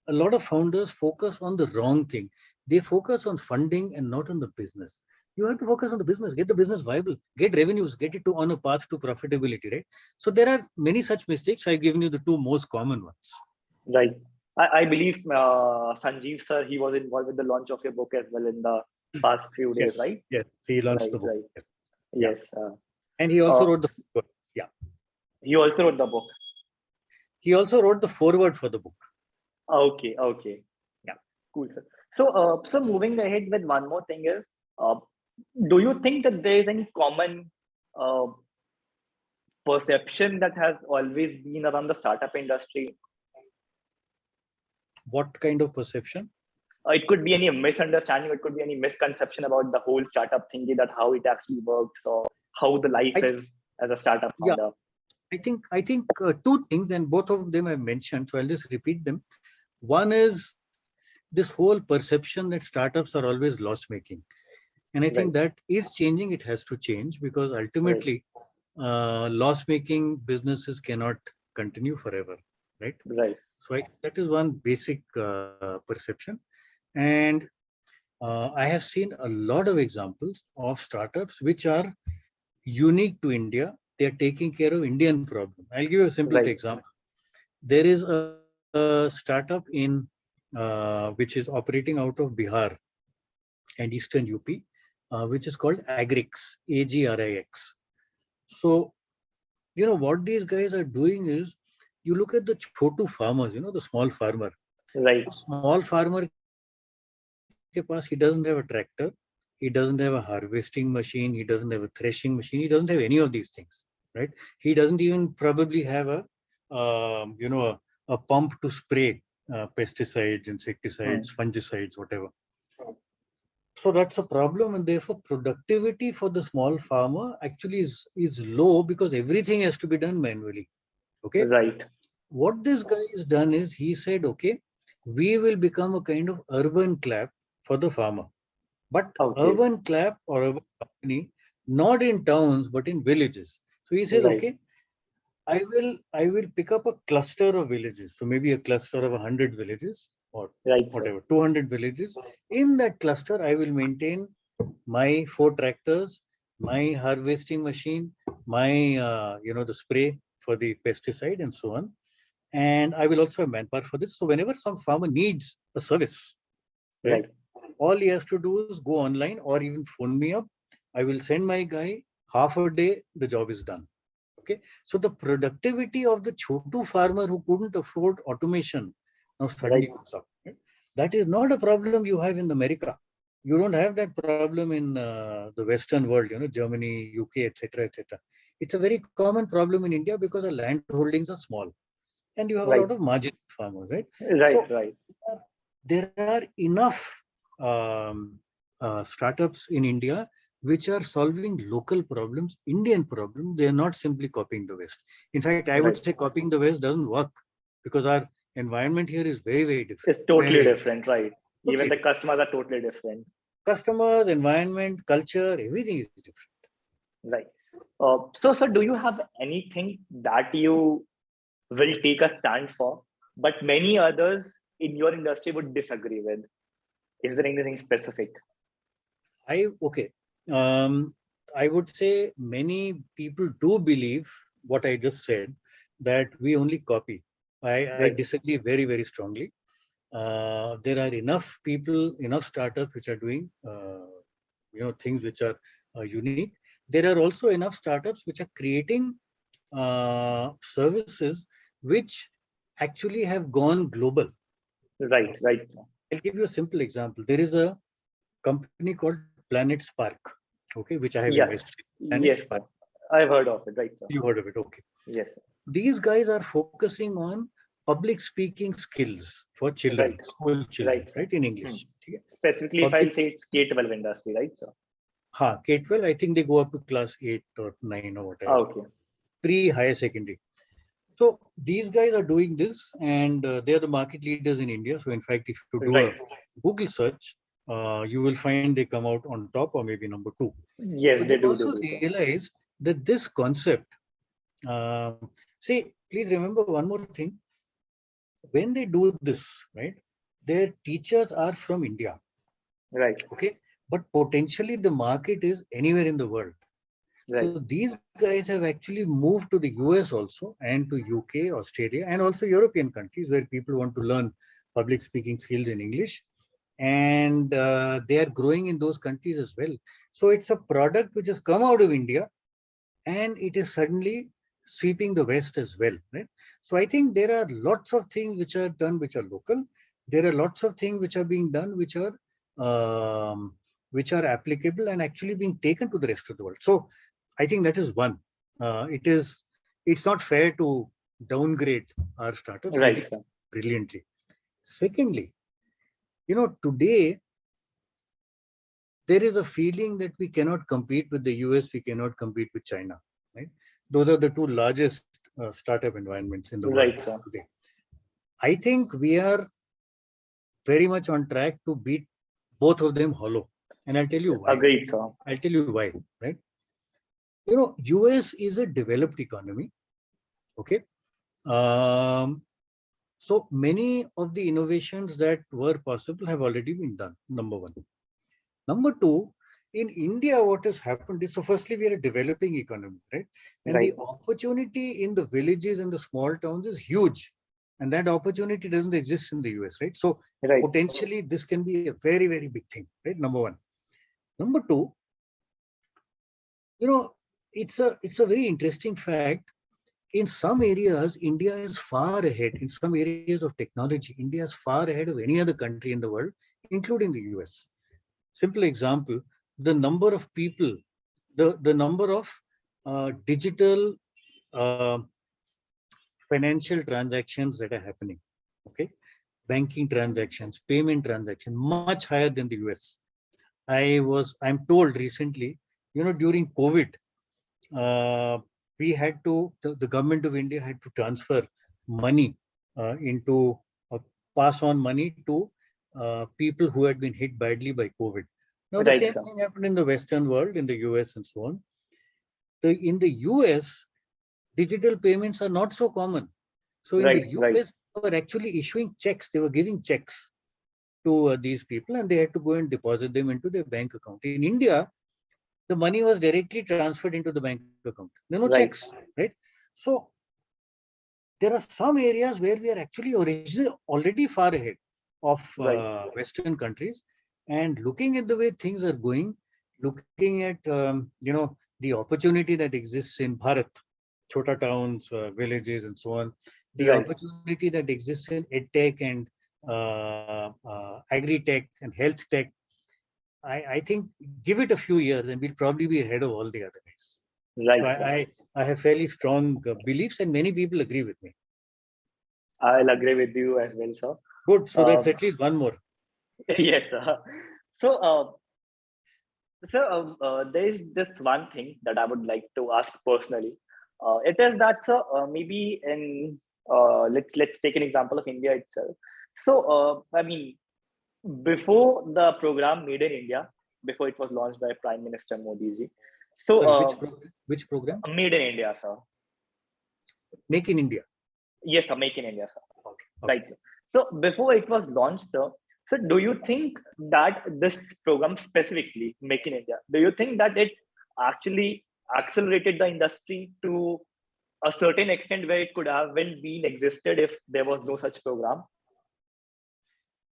a lot of founders focus on the wrong thing. They focus on funding and not on the business. You have to focus on the business, get the business viable, get revenues, get it on a path to profitability, right? So there are many such mistakes. I've given you the two most common ones. Right. I believe Sanjeev sir, he was involved with the launch of your book as well in the past few days, Yes, right? yes. He launched Right, the book. right. Yes. Yeah. Yes. And he also Uh, wrote the book. Yeah. he also wrote the book. He also wrote the foreword for the book. Okay, okay. Yeah. Cool, sir. So moving ahead with one more thing is, uh, do you think that there is any common uh, perception that has always been around the startup industry? What kind of perception? It could be any misunderstanding, it could be any misconception about the whole startup thingy, that how it actually works or how the life I is as a startup Yeah, founder. I think two things, and both of them I've mentioned, so I'll just repeat them. One is this whole perception that startups are always loss making, and I think Right, that is changing. It has to change because right, ultimately, loss making businesses cannot continue forever, right? right, So that is one basic perception, and I have seen a lot of examples of startups which are unique to India. They are taking care of Indian problem. I'll give you a simple right, example. There is a startup in which is operating out of Bihar and Eastern UP, which is called Agrix, Agrix. So, what these guys are doing is, you look at the chotu farmers, the small farmer. right, Small farmer ke paas, he doesn't have a tractor, he doesn't have a harvesting machine, he doesn't have a threshing machine, he doesn't have any of these things, right? He doesn't even probably have a pump to spray pesticides, insecticides, hmm, fungicides, whatever. So that's a problem, and therefore productivity for the small farmer actually is low because everything has to be done manually. Okay, right, what this guy has done is he said, okay, we will become a kind of urban clap for the farmer, but okay, urban clap or urban company, not in towns but in villages. So he says, right, okay, I will pick up a cluster of villages. So maybe a cluster of 100 villages or right, sir, whatever, 200 villages. In that cluster, I will maintain my 4 tractors, my harvesting machine, my the spray for the pesticide and so on. And I will also have manpower for this. So whenever some farmer needs a service, right, right, all he has to do is go online or even phone me up. I will send my guy, half a day, the job is done. Okay, so the productivity of the chotu farmer who couldn't afford automation now suddenly right, goes up. Right? That is not a problem you have in America. You don't have that problem in the Western world, Germany, UK, etc., etc. It's a very common problem in India because our land holdings are small and you have a lot right, of margin farmers, right? right, So right, there are enough um, startups in India which are solving local problems, Indian problems. They are not simply copying the West. In fact, I would right. say copying the West doesn't work because our environment here is very, very different. It's Very, totally very different. different, right? Even Totally the different. customers are totally different, Customers, environment, culture, everything is different. right? So do you have anything that you will take a stand for, but many others in your industry would disagree with? Is there anything specific? Okay. Um, I would say many people do believe what I just said, that we only copy. I Right, disagree very, very strongly. There are enough people, enough startups which are doing, things which are unique. There are also enough startups which are creating services which actually have gone global. right, right. I'll give you a simple example. There is a company called Planet Spark, okay, which I have Yes, invested in. Planet yes, Spark. sir. I've heard of it, right, sir. You heard of it, okay. Yes, These guys are focusing on public speaking skills for children, right, school children, right, sir. right, in Hmm. English. Okay? Specifically, if I'll Public, say it's K-12 industry, right, sir? K-12, I think they go up to class 8 or 9 or Ah, whatever, okay, pre-higher secondary. So these guys are doing this, and they are the market leaders in India. So in fact, if you do a right. Google search, you will find they come out on top or maybe number 2. Yes, But they then do, also sir. realize that this concept, see, please remember one more thing. When they do this, right, their teachers are from India, Right, okay, but potentially the market is anywhere in the world. right, So these guys have actually moved to the US also, and to UK, Australia, and also European countries where people want to learn public speaking skills in English. And they are growing in those countries as well. So it's a product which has come out of India, and it is suddenly sweeping the West as well, right? So I think there are lots of things which are done which are local. There are lots of things which are being done which are applicable and actually being taken to the rest of the world. So I think that is one. It's not fair to downgrade our startups. I right, think sir. brilliantly. Secondly, today there is a feeling that we cannot compete with the US, we cannot compete with China, right? Those are the two largest startup environments in the world Right, sir. today. I think we are very much on track to beat both of them hollow. And I'll tell you why. Agreed, sir. I'll tell you why, right? US is a developed economy, okay? Um, so many of the innovations that were possible have already been done, number one. Number two, in India, what has happened is, so firstly, we are a developing economy, right? And Right, the opportunity in the villages and the small towns is huge. And that opportunity doesn't exist in the US, right? So right, potentially this can be a very, very big thing, right? Number one. Number two, you know, it's a very interesting fact. In some areas, India is far ahead. In some areas of technology, India is far ahead of any other country in the world, including the US. Simple example, the number of people, the number of digital uh, financial transactions that are happening, okay? Banking transactions, payment transactions, much higher than the US. I'm told recently, during COVID, we had to, the government of India had to transfer money into, pass on money to people who had been hit badly by COVID. Now, the right, same sir. thing happened in the Western world, in the US and so on. In the US, digital payments are not so common. So in the Right, right, US, they were actually issuing checks. They were giving checks to these people, and they had to go and deposit them into their bank account. In India, the money was directly transferred into the bank account. There are no right, checks, right? So there are some areas where we are actually originally already far ahead of right, Western countries. And looking at the way things are going, looking at the opportunity that exists in Bharat, chota towns, villages, and so on, the right. opportunity that exists in edtech and agri-tech and health tech, I think give it a few years and we'll probably be ahead of all the other guys. So Right, sir. I have fairly strong beliefs, and many people agree with me. I'll agree with you as well, sir. Good. So that's Um, at least one more. yes, sir. So, there is just one thing that I would like to ask personally. It is that, sir, maybe in let's take an example of India itself. So, I mean, before the program Made in India, before it was launched by Prime Minister Modi ji. So, Sorry, which program? Which program? Made in India, sir. Make in India. Yes, sir, Make in India, sir. Okay. Right. Okay. So before it was launched, sir, so do you think that this program specifically, Make in India, do you think that it actually accelerated the industry to a certain extent where it could have been existed if there was no such program?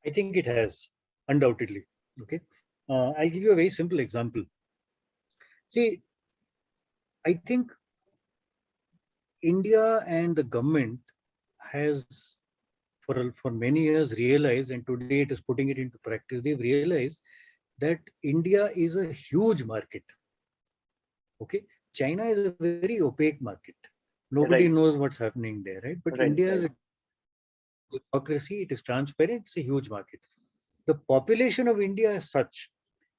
I think it has, undoubtedly. Okay. I'll give you a very simple example. See, I think India and the government has for many years realized, and today it is putting it into practice, they've realized that India is a huge market. Okay. China is a very opaque market. Nobody Right, knows what's happening there, right? But right, India is right, a democracy, it is transparent, it's a huge market. The population of India is such.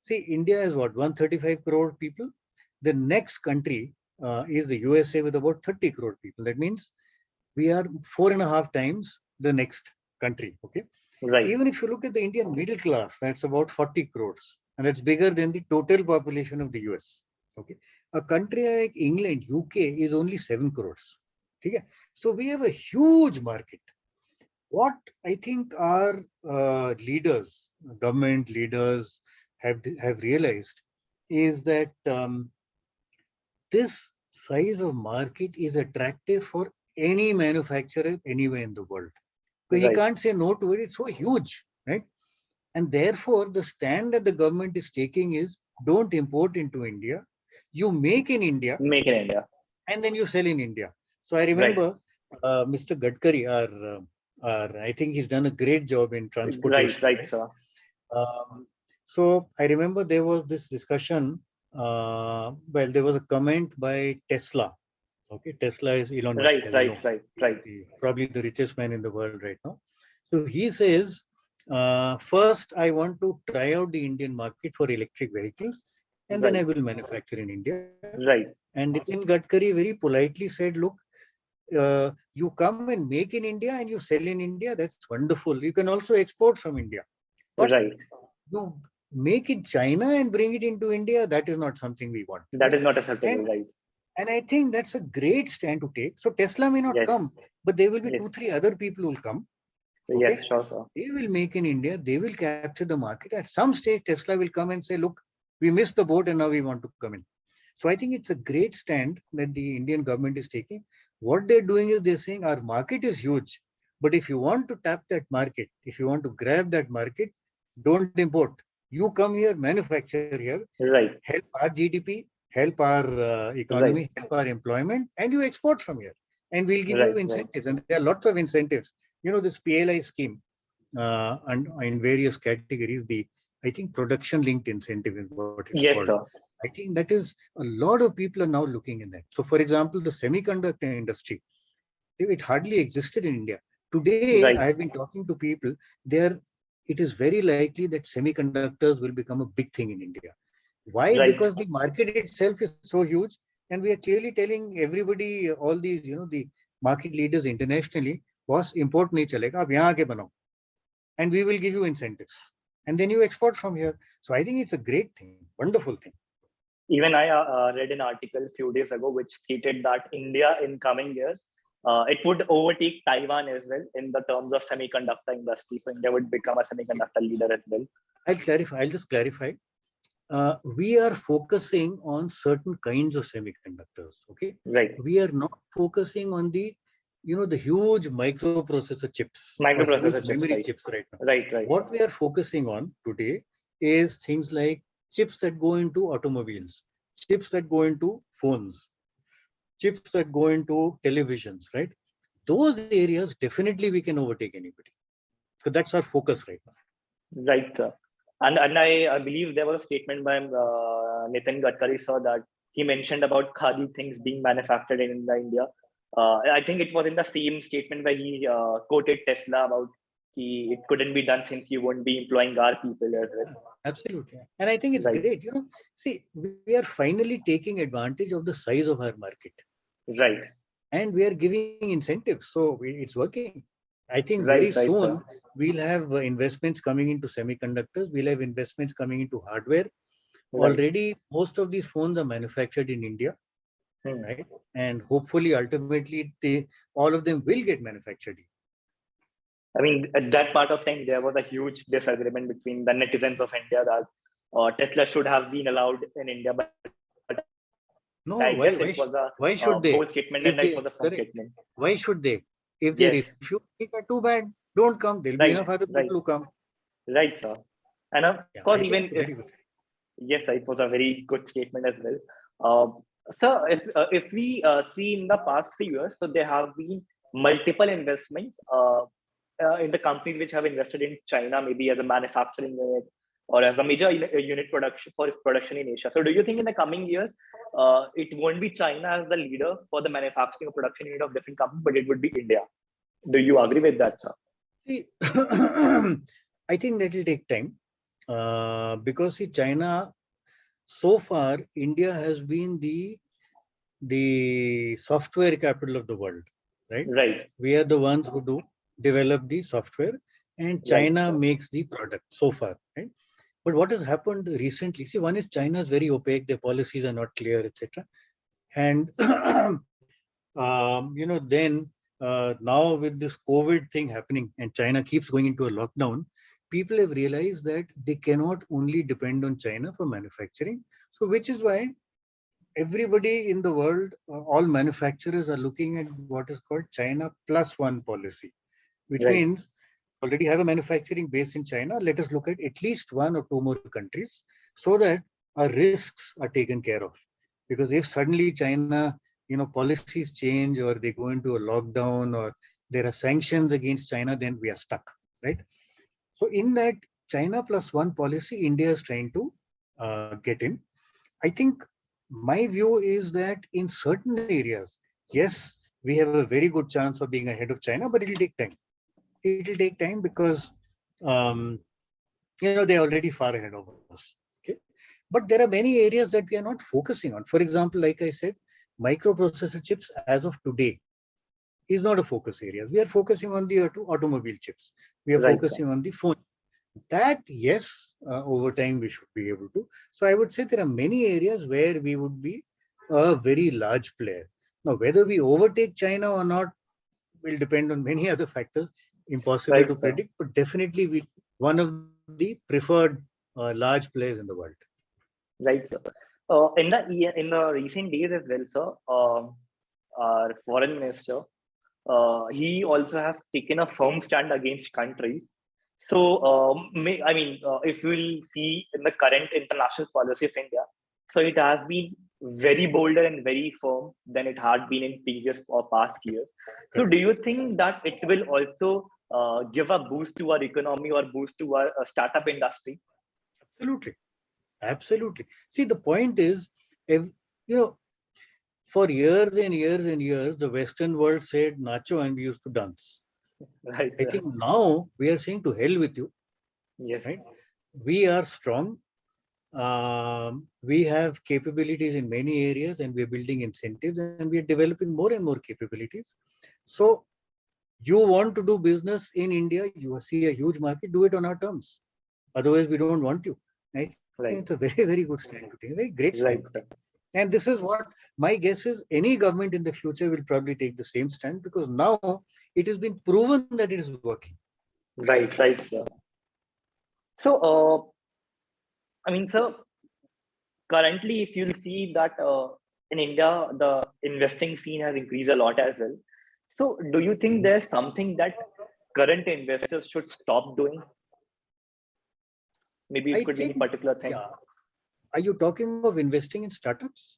See, India is what, 135 crore people? The next country is the USA with about 30 crore people. That means we are 4.5 times the next country. Okay. right, Even if you look at the Indian middle class, that's about 40 crores, and that's bigger than the total population of the US. Okay. A country like England, UK is only 7 crores. Okay. So we have a huge market. What I think our leaders, government leaders have realized is that this size of market is attractive for any manufacturer anywhere in the world. Because he right, can't say no to it, it's so huge, right? And therefore, the stand that the government is taking is don't import into India. You make in India Make in India. and then you sell in India. So I Right, remember Mr. Gadkari, I think he's done a great job in right, transportation, right, right? sir. So I remember there was this discussion. There was a comment by Tesla. Okay, Tesla is Elon Musk, Right, as you right, know, right, right, probably the richest man in the world right now. So he says, first I want to try out the Indian market for electric vehicles, and then I right, will manufacture in India. right, And Nitin Gadkari very politely said, look, you come and make in India and you sell in India, that's wonderful. You can also export from India. But right. you make it China and bring it into India, that is not something we want. That Right? is not acceptable, And right? and I think that's a great stand to take. So Tesla may not Yes, come, but there will be yes, two, three other people who will come. yes, Okay. sure, sir. They will make in India, they will capture the market. At some stage, Tesla will come and say, look, we missed the boat and now we want to come in. So I think it's a great stand that the Indian government is taking. What they're doing is they're saying our market is huge, but if you want to tap that market, if you want to grab that market, don't import. You come here, manufacture here, Right, help our GDP, help our right, economy, help our employment, and you export from here. And we'll give you right, right. incentives. And there are lots of incentives. You know, this PLI scheme and in various categories, I think production linked incentive is what it's called. Yes, sir. I think that is a lot of people are now looking in that. So, for example, the semiconductor industry, it hardly existed in India. Today, I Right, have been talking to people. There, it is very likely that semiconductors will become a big thing in India. Why? right, Because the market itself is so huge, and we are clearly telling everybody, all these, the market leaders internationally, boss import nahi chalega, ab yahan aake banao, and we will give you incentives, and then you export from here. So I think it's a great thing, wonderful thing. Even I read an article a few days ago which stated that India in coming years, it would overtake Taiwan as well in the terms of semiconductor industry. So India would become a semiconductor leader as well. I'll just clarify. We are focusing on certain kinds of semiconductors. Okay, Right. we are not focusing on the huge microprocessor chips or huge Microprocessor chips, memory right. chips right now. Right, right. What we are focusing on today is things like chips that go into automobiles, chips that go into phones, chips that go into televisions, right? Those areas definitely we can overtake anybody. So that's our focus right now. Right, sir. And I believe there was a statement by Nitin Gadkari, sir, that he mentioned about khadi things being manufactured in India. I think it was in the same statement where he quoted Tesla about it couldn't be done since you won't be employing our people as well. Yeah, absolutely. And I think it's Right, great. See, we are finally taking advantage of the size of our market, right, and we are giving incentives. So it's working. I think very right, right, soon sir. we'll have investments coming into semiconductors. We'll have investments coming into hardware. Right. Already, most of these phones are manufactured in India, Hmm. right? And hopefully, ultimately, all of them will get manufactured. I mean, at that part of time, there was a huge disagreement between the netizens of India that Tesla should have been allowed in India, but I guess it was No, a why bold should statement they? and it was a If firm they statement. correct, why should they? If they Yes, refuse, too bad. Don't come. There'll be right, enough other right, people who come. right, sir. And of Yeah, course, I think even it's a if very good. yes, it was a very good statement as well. So, if we see in the past few years, so there have been multiple investments in the companies which have invested in China, maybe as a manufacturing unit or as a major unit production for production in Asia. So, do you think in the coming years, it won't be China as the leader for the manufacturing or production unit of different companies, but it would be India? Do you agree with that, sir? See, I think that will take time because see, China so far India has been the software capital of the world, right? Right, We are the ones who do develop the software, and right, China sir. makes the product so far, right? But what has happened recently? See, one is China is very opaque; their policies are not clear, etc. And then now with this COVID thing happening and China keeps going into a lockdown, people have realized that they cannot only depend on China for manufacturing. So, which is why everybody in the world, all manufacturers are looking at what is called China plus one policy, which Right, means already have a manufacturing base in China. Let us look at least one or two more countries so that our risks are taken care of. Because if suddenly China, policies change or they go into a lockdown or there are sanctions against China, then we are stuck, right? So in that China plus one policy, India is trying to get in. I think my view is that in certain areas, yes, we have a very good chance of being ahead of China, but it'll take time. It'll take time because um, they're already far ahead of us. Okay, but there are many areas that we are not focusing on. For example, like I said, microprocessor chips as of today is not a focus area. We are focusing on the automobile chips. We are right, sir. focusing on the phone. That, yes, over time we should be able to. So I would say there are many areas where we would be a very large player. Now, whether we overtake China or not will depend on many other factors, impossible Right, to sir. predict, but definitely we one of the preferred large players in the world. Right, sir. In the recent days as well, sir, our foreign minister, he also has taken a firm stand against countries. So, if we'll see in the current international policy of India, so it has been very bolder and very firm than it had been in previous or past years. So, Correct. do you think that it will also give a boost to our economy or boost to our startup industry? Absolutely. Absolutely. See, the point is, if, you know, for years and years and years, the Western world said nacho and we used to dance. Right. I think now we are saying to hell with you, Yes. right? We are strong. We have capabilities in many areas and we're building incentives and we are developing more and more capabilities. So you want to do business in India, you see a huge market, do it on our terms. Otherwise, we don't want you. I think it's a Right. very, very good stand to take, a very great stand to Right. take. And this is what my guess is any government in the future will probably take the same stand because now it has been proven that it is working. Right. Right, sir. So, sir, currently, if you'll see that in India, the investing scene has increased a lot as well. So, do you think there's something that current investors should stop doing? Maybe it I could be any think, particular thing. yeah. Are you talking of investing in startups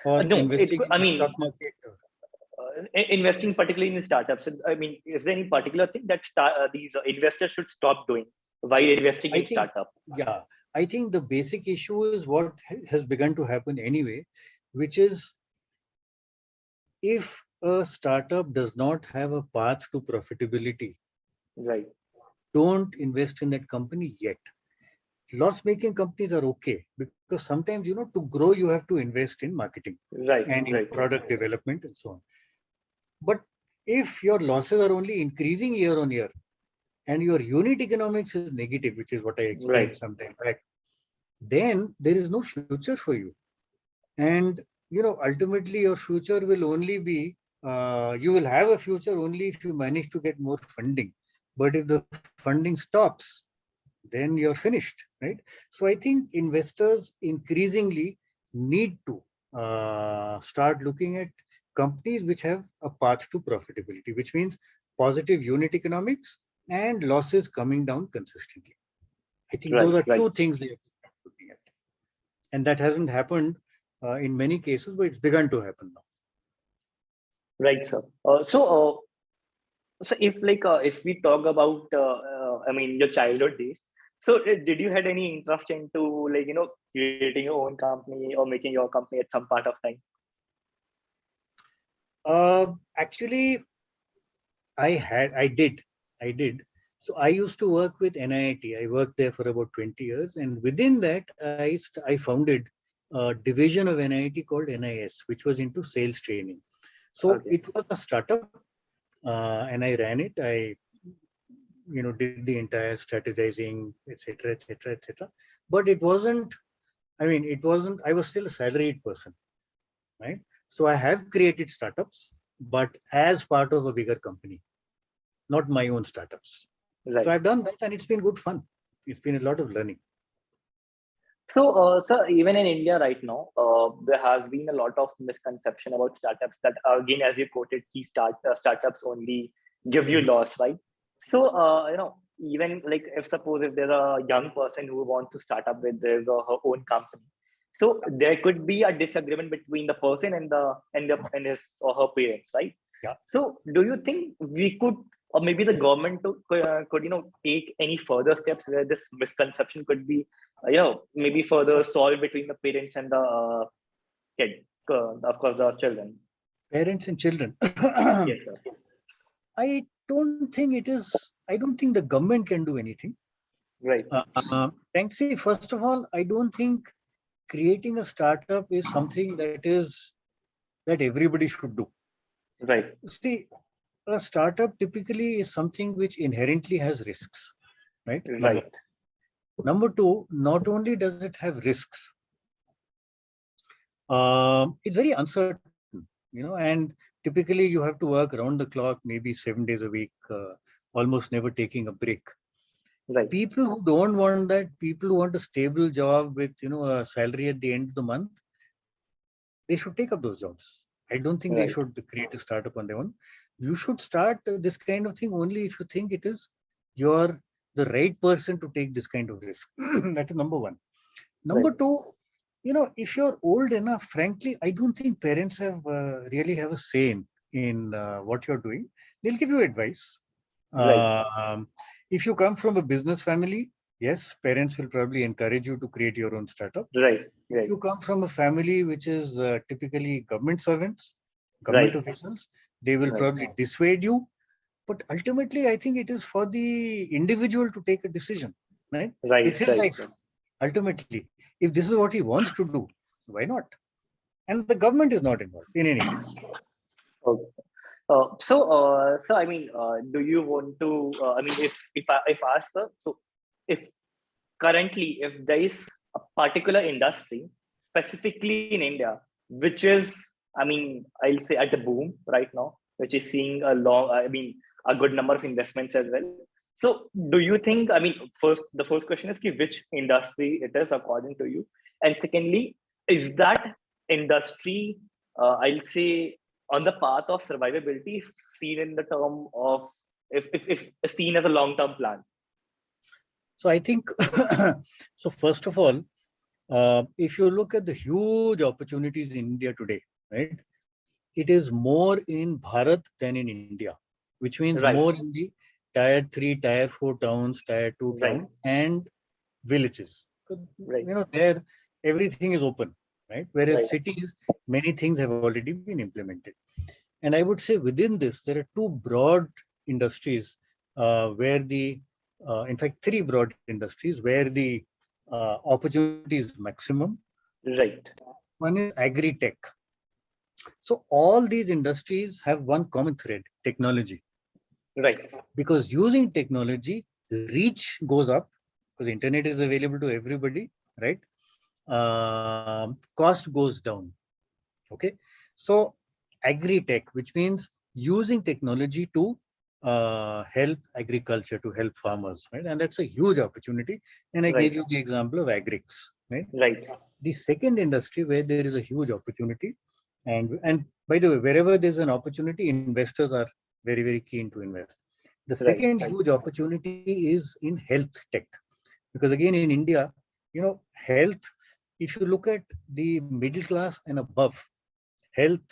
or No, investing in the stock market? investing particularly in startups. I mean, is there any particular thing that these investors should stop doing while investing I in think, startup? yeah, I think the basic issue is what has begun to happen anyway, which is if a startup does not have a path to profitability, Right, don't invest in that company yet. Loss making companies are okay because sometimes, to grow, you have to invest in marketing right, and in right, product development and so on. But if your losses are only increasing year on year and your unit economics is negative, which is what I explained right, some time back, then there is no future for you. And ultimately your future will only be you will have a future only if you manage to get more funding. But if the funding stops, then you're finished, right? So I think investors increasingly need to start looking at companies which have a path to profitability, which means positive unit economics and losses coming down consistently. I think those Right, are right, two things they have to start looking at. And that hasn't happened in many cases, but it's begun to happen now. right, sir. So if we talk about I mean your childhood days, so did you had any interest into creating your own company or making your company at some part of time? Actually, I did. So I used to work with NIT. I worked there for about 20 years, and within that, I founded a division of NIT called NIS, which was into sales training. So Okay, it was a startup, and I ran it. I did the entire strategizing, etc., etc., etc. But it wasn't. I mean, it wasn't. I was still a salaried person, right? So I have created startups, but as part of a bigger company, not my own startups. So right. I've done that and it's been good fun. It's been a lot of learning. So even in India right now, there has been a lot of misconception about startups that, again, as you quoted, startups only give you loss, right? So, even like if suppose if there's a young person who wants to start up with his or her own company, so there could be a disagreement between the person and his or her parents, right? Yeah. So, do you think we could, or maybe the government could take any further steps where this misconception could be maybe further So solve between the parents and the kid, of course, the children. parents and children. Yes, sir. I don't think the government can do anything. Right, Thanks. See, first of all, I don't think creating a startup is something that everybody should do. right, See, a startup typically is something which inherently has risks, right? Number right, one. Number two, not only does it have risks, it's very uncertain, and typically you have to work around the clock, maybe 7 days a week, almost never taking a break. right, People who don't want that, people who want a stable job with, a salary at the end of the month, they should take up those jobs. I don't think they right, should create a startup on their own. You should start this kind of thing only if you think it is you're the right person to take this kind of risk. That is number one. right, Number two, if you're old enough, frankly, I don't think parents have really have a say in what you're doing. They'll give you advice. right, Um, if you come from a business family, yes, parents will probably encourage you to create your own startup. right, If right, you come from a family which is typically government servants, government right, officials, they will right, probably dissuade you. But ultimately, I think it is for the individual to take a decision, right? right, It's his right, life. Ultimately, if this is what he wants to do, why not? And the government is not involved in any case. okay. So I mean, do you want to? I mean, if asked, sir, so if currently if there is a particular industry specifically in India which is, I mean, I'll say at the boom right now, which is seeing a good number of investments as well. So do you think, I mean, the first question is ki which industry it is according to you, and secondly, is that industry, I'll say, on the path of survivability, seen in the term of, if seen as a long term plan? So I think, so first of all, if you look at the huge opportunities in India today, right, it is more in Bharat than in India, which means more Right, in the tier 3, tier 4 towns, tier 2 right, town, and villages. right, There everything is open, right? Whereas right. cities, many things have already been implemented. And I would say within this, there are two broad industries where in fact, three broad industries where the opportunity is maximum. Right, One is agri-tech. So all these industries have one common thread, technology. right, Because using technology, reach goes up because internet is available to everybody, right? Cost goes down. Okay. So agri-tech, which means using technology to help agriculture, to help farmers, right? And that's a huge opportunity. And I Right. gave you the example of agrics, right? Right. The second industry where there is a huge opportunity, and by the way, wherever there's an opportunity, investors are very, very keen to invest. The Right. second huge opportunity is in health tech, because again in India, health. If you look at the middle class and above, health,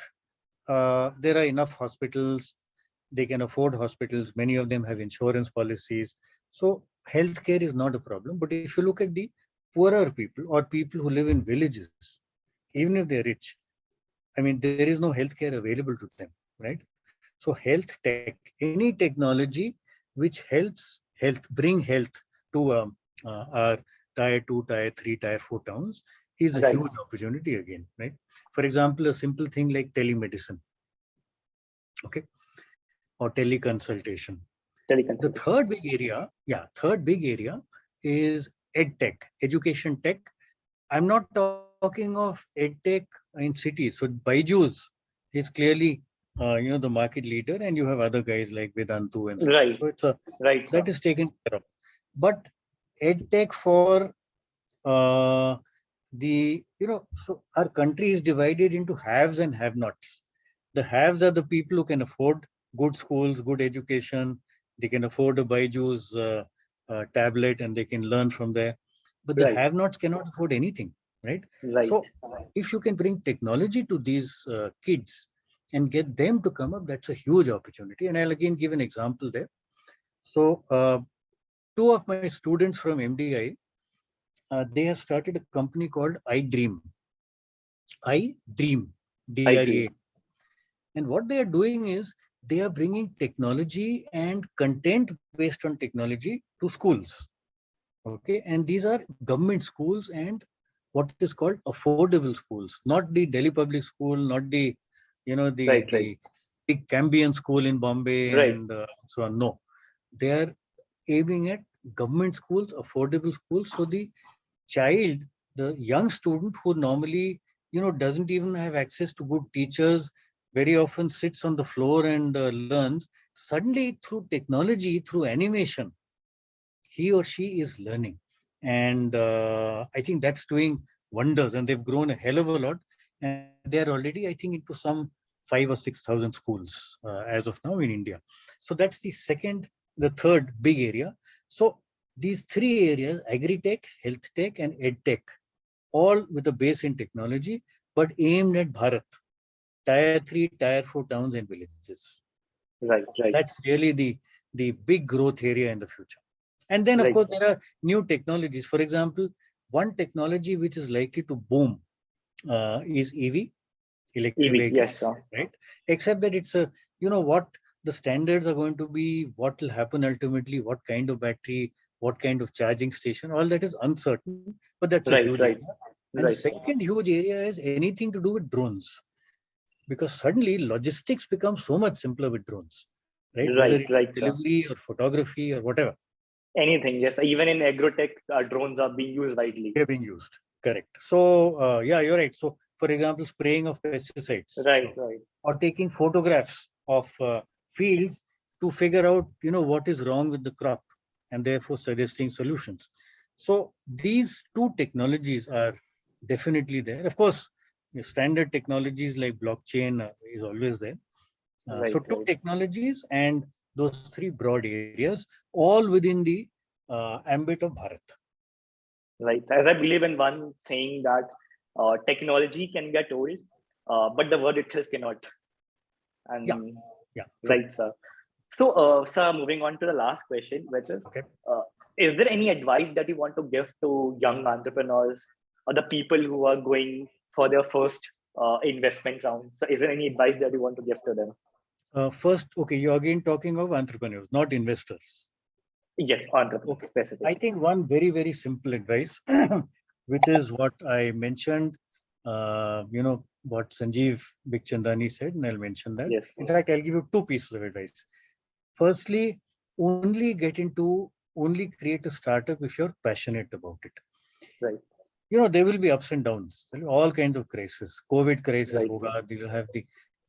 there are enough hospitals. They can afford hospitals. Many of them have insurance policies. So healthcare is not a problem. But if you look at the poorer people or people who live in villages, even if they're rich, I mean, there is no healthcare available to them, right? So health tech, any technology which bring health to our tier 2, tier 3, tier 4 towns is a Right. huge opportunity again, right? For example, a simple thing like telemedicine, okay, or teleconsultation. The Teleconsultation. third big area is ed tech, education tech. I'm not talking of ed tech in cities. So Byju's is clearly, the market leader, and you have other guys like Vedantu and so on. Right. So Right, sir. that is taken care of. But ed tech for uh, so our country is divided into haves and have-nots. The haves are the people who can afford good schools, good education. They can afford a Byju's tablet and they can learn from there. But the Right. have-nots cannot afford anything, right? Right. So if you can bring technology to these kids and get them to come up, that's a huge opportunity. And I'll again give an example there. So two of my students from MDI, they have started a company called I Dream, I agree. DREA. And what they are doing is they are bringing technology and content based on technology to schools. Okay, and these are government schools and what is called affordable schools, not the Delhi public school, not the Right. Right. the big Cambian school in Bombay Right. and so on. No, they are aiming at government schools, affordable schools. So the child, the young student who normally, doesn't even have access to good teachers, very often sits on the floor and learns, suddenly through technology, through animation, he or she is learning. And I think that's doing wonders. And they've grown a hell of a lot. And they're already, I think, into some 5 or 6,000 schools as of now in India. So that's the third big area. So these three areas, agri-tech, health tech, and ed tech, all with a base in technology, but aimed at Bharat, tier 3, tier 4 towns and villages. Right. Right. That's really the big growth area in the future. And then, of Right. course, there are new technologies. For example, one technology which is likely to boom is EV, electric EV. Yes, vehicles, sir. right? Except that it's what the standards are going to be, what will happen ultimately, what kind of battery, what kind of charging station, all that is uncertain, but that's a huge Right. area. Right. And the Right. second huge area is anything to do with drones, because suddenly logistics becomes so much simpler with drones, right? Whether Right. it's Right, sir. delivery or photography or whatever, Anything. Yes. Even in agrotech, drones are being used widely. they're being used. Correct. So, yeah, you're right. So, for example, spraying of pesticides Right. Right. or taking photographs of fields to figure out, what is wrong with the crop and therefore suggesting solutions. So, these two technologies are definitely there. Of course, the standard technologies like blockchain is always there. So Right. two Right. technologies and those three broad areas, all within the ambit of Bharat. Right. As I believe in one saying that technology can get old, but the word itself cannot. Yeah, And yeah, true. right, sir. So, sir, moving on to the last question, which Okay. uh, is there any advice that you want to give to young entrepreneurs or the people who are going for their first investment round? So, is there any advice that you want to give to them? First, okay, you're again talking of entrepreneurs, not investors. Yes, entrepreneurs Okay. I specifically. think one very, very simple advice, which is what I mentioned, what Sanjeev Bikhchandani said, and I'll mention that. Yes, In fact, I'll give you two pieces of advice. Firstly, only create a startup if you're passionate about it. right, There will be ups and downs, all kinds of crises. COVID crisis right, hoga, you'll have the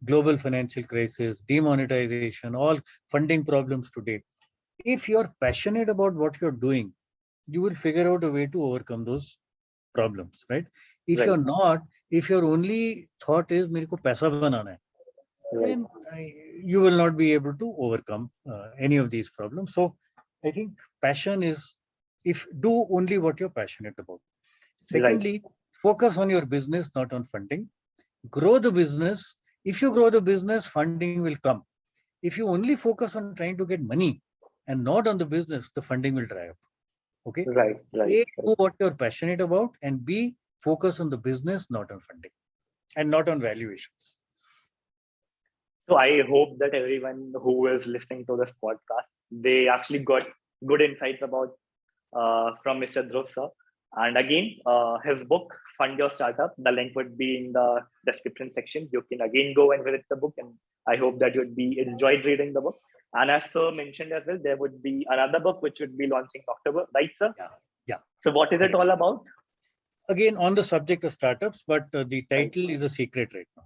global financial crisis, demonetization, all funding problems today. If you're passionate about what you're doing, you will figure out a way to overcome those problems, right? If Right. you're not, if your only thought is मेरे को पैसा बनाना है, Right. then you will not be able to overcome any of these problems. So I think passion is, if do only what you're passionate about. Right. Secondly, focus on your business, not on funding. Grow the business. If you grow the business, funding will come. If you only focus on trying to get money and not on the business, the funding will dry up. Okay. Right. Right. A, Right. do what you're passionate about, and B, focus on the business, not on funding and not on valuations. So I hope that everyone who is listening to this podcast, they actually got good insights about from Mr. Dhruv sir. And again, his book, Fund Your Startup, the link would be in the description section. You can again go and visit the book, and I hope that you'd be enjoyed reading the book. And as sir mentioned as well, there would be another book which would be launching in October, right, sir? Yeah. Yeah. So what is it all about? Again, on the subject of startups, but the Right. title is a secret right now.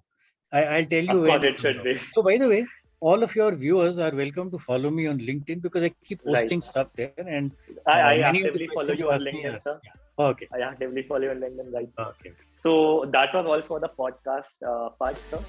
I'll tell you Of when course, it it comes should out. be. So, by the way, all of your viewers are welcome to follow me on LinkedIn because I keep Right. posting stuff there, and I many of the actively follow questions you you on ask me LinkedIn, are, sir. yeah. Okay. I actively follow you on LinkedIn, right? Okay. So that was all for the podcast part, sir.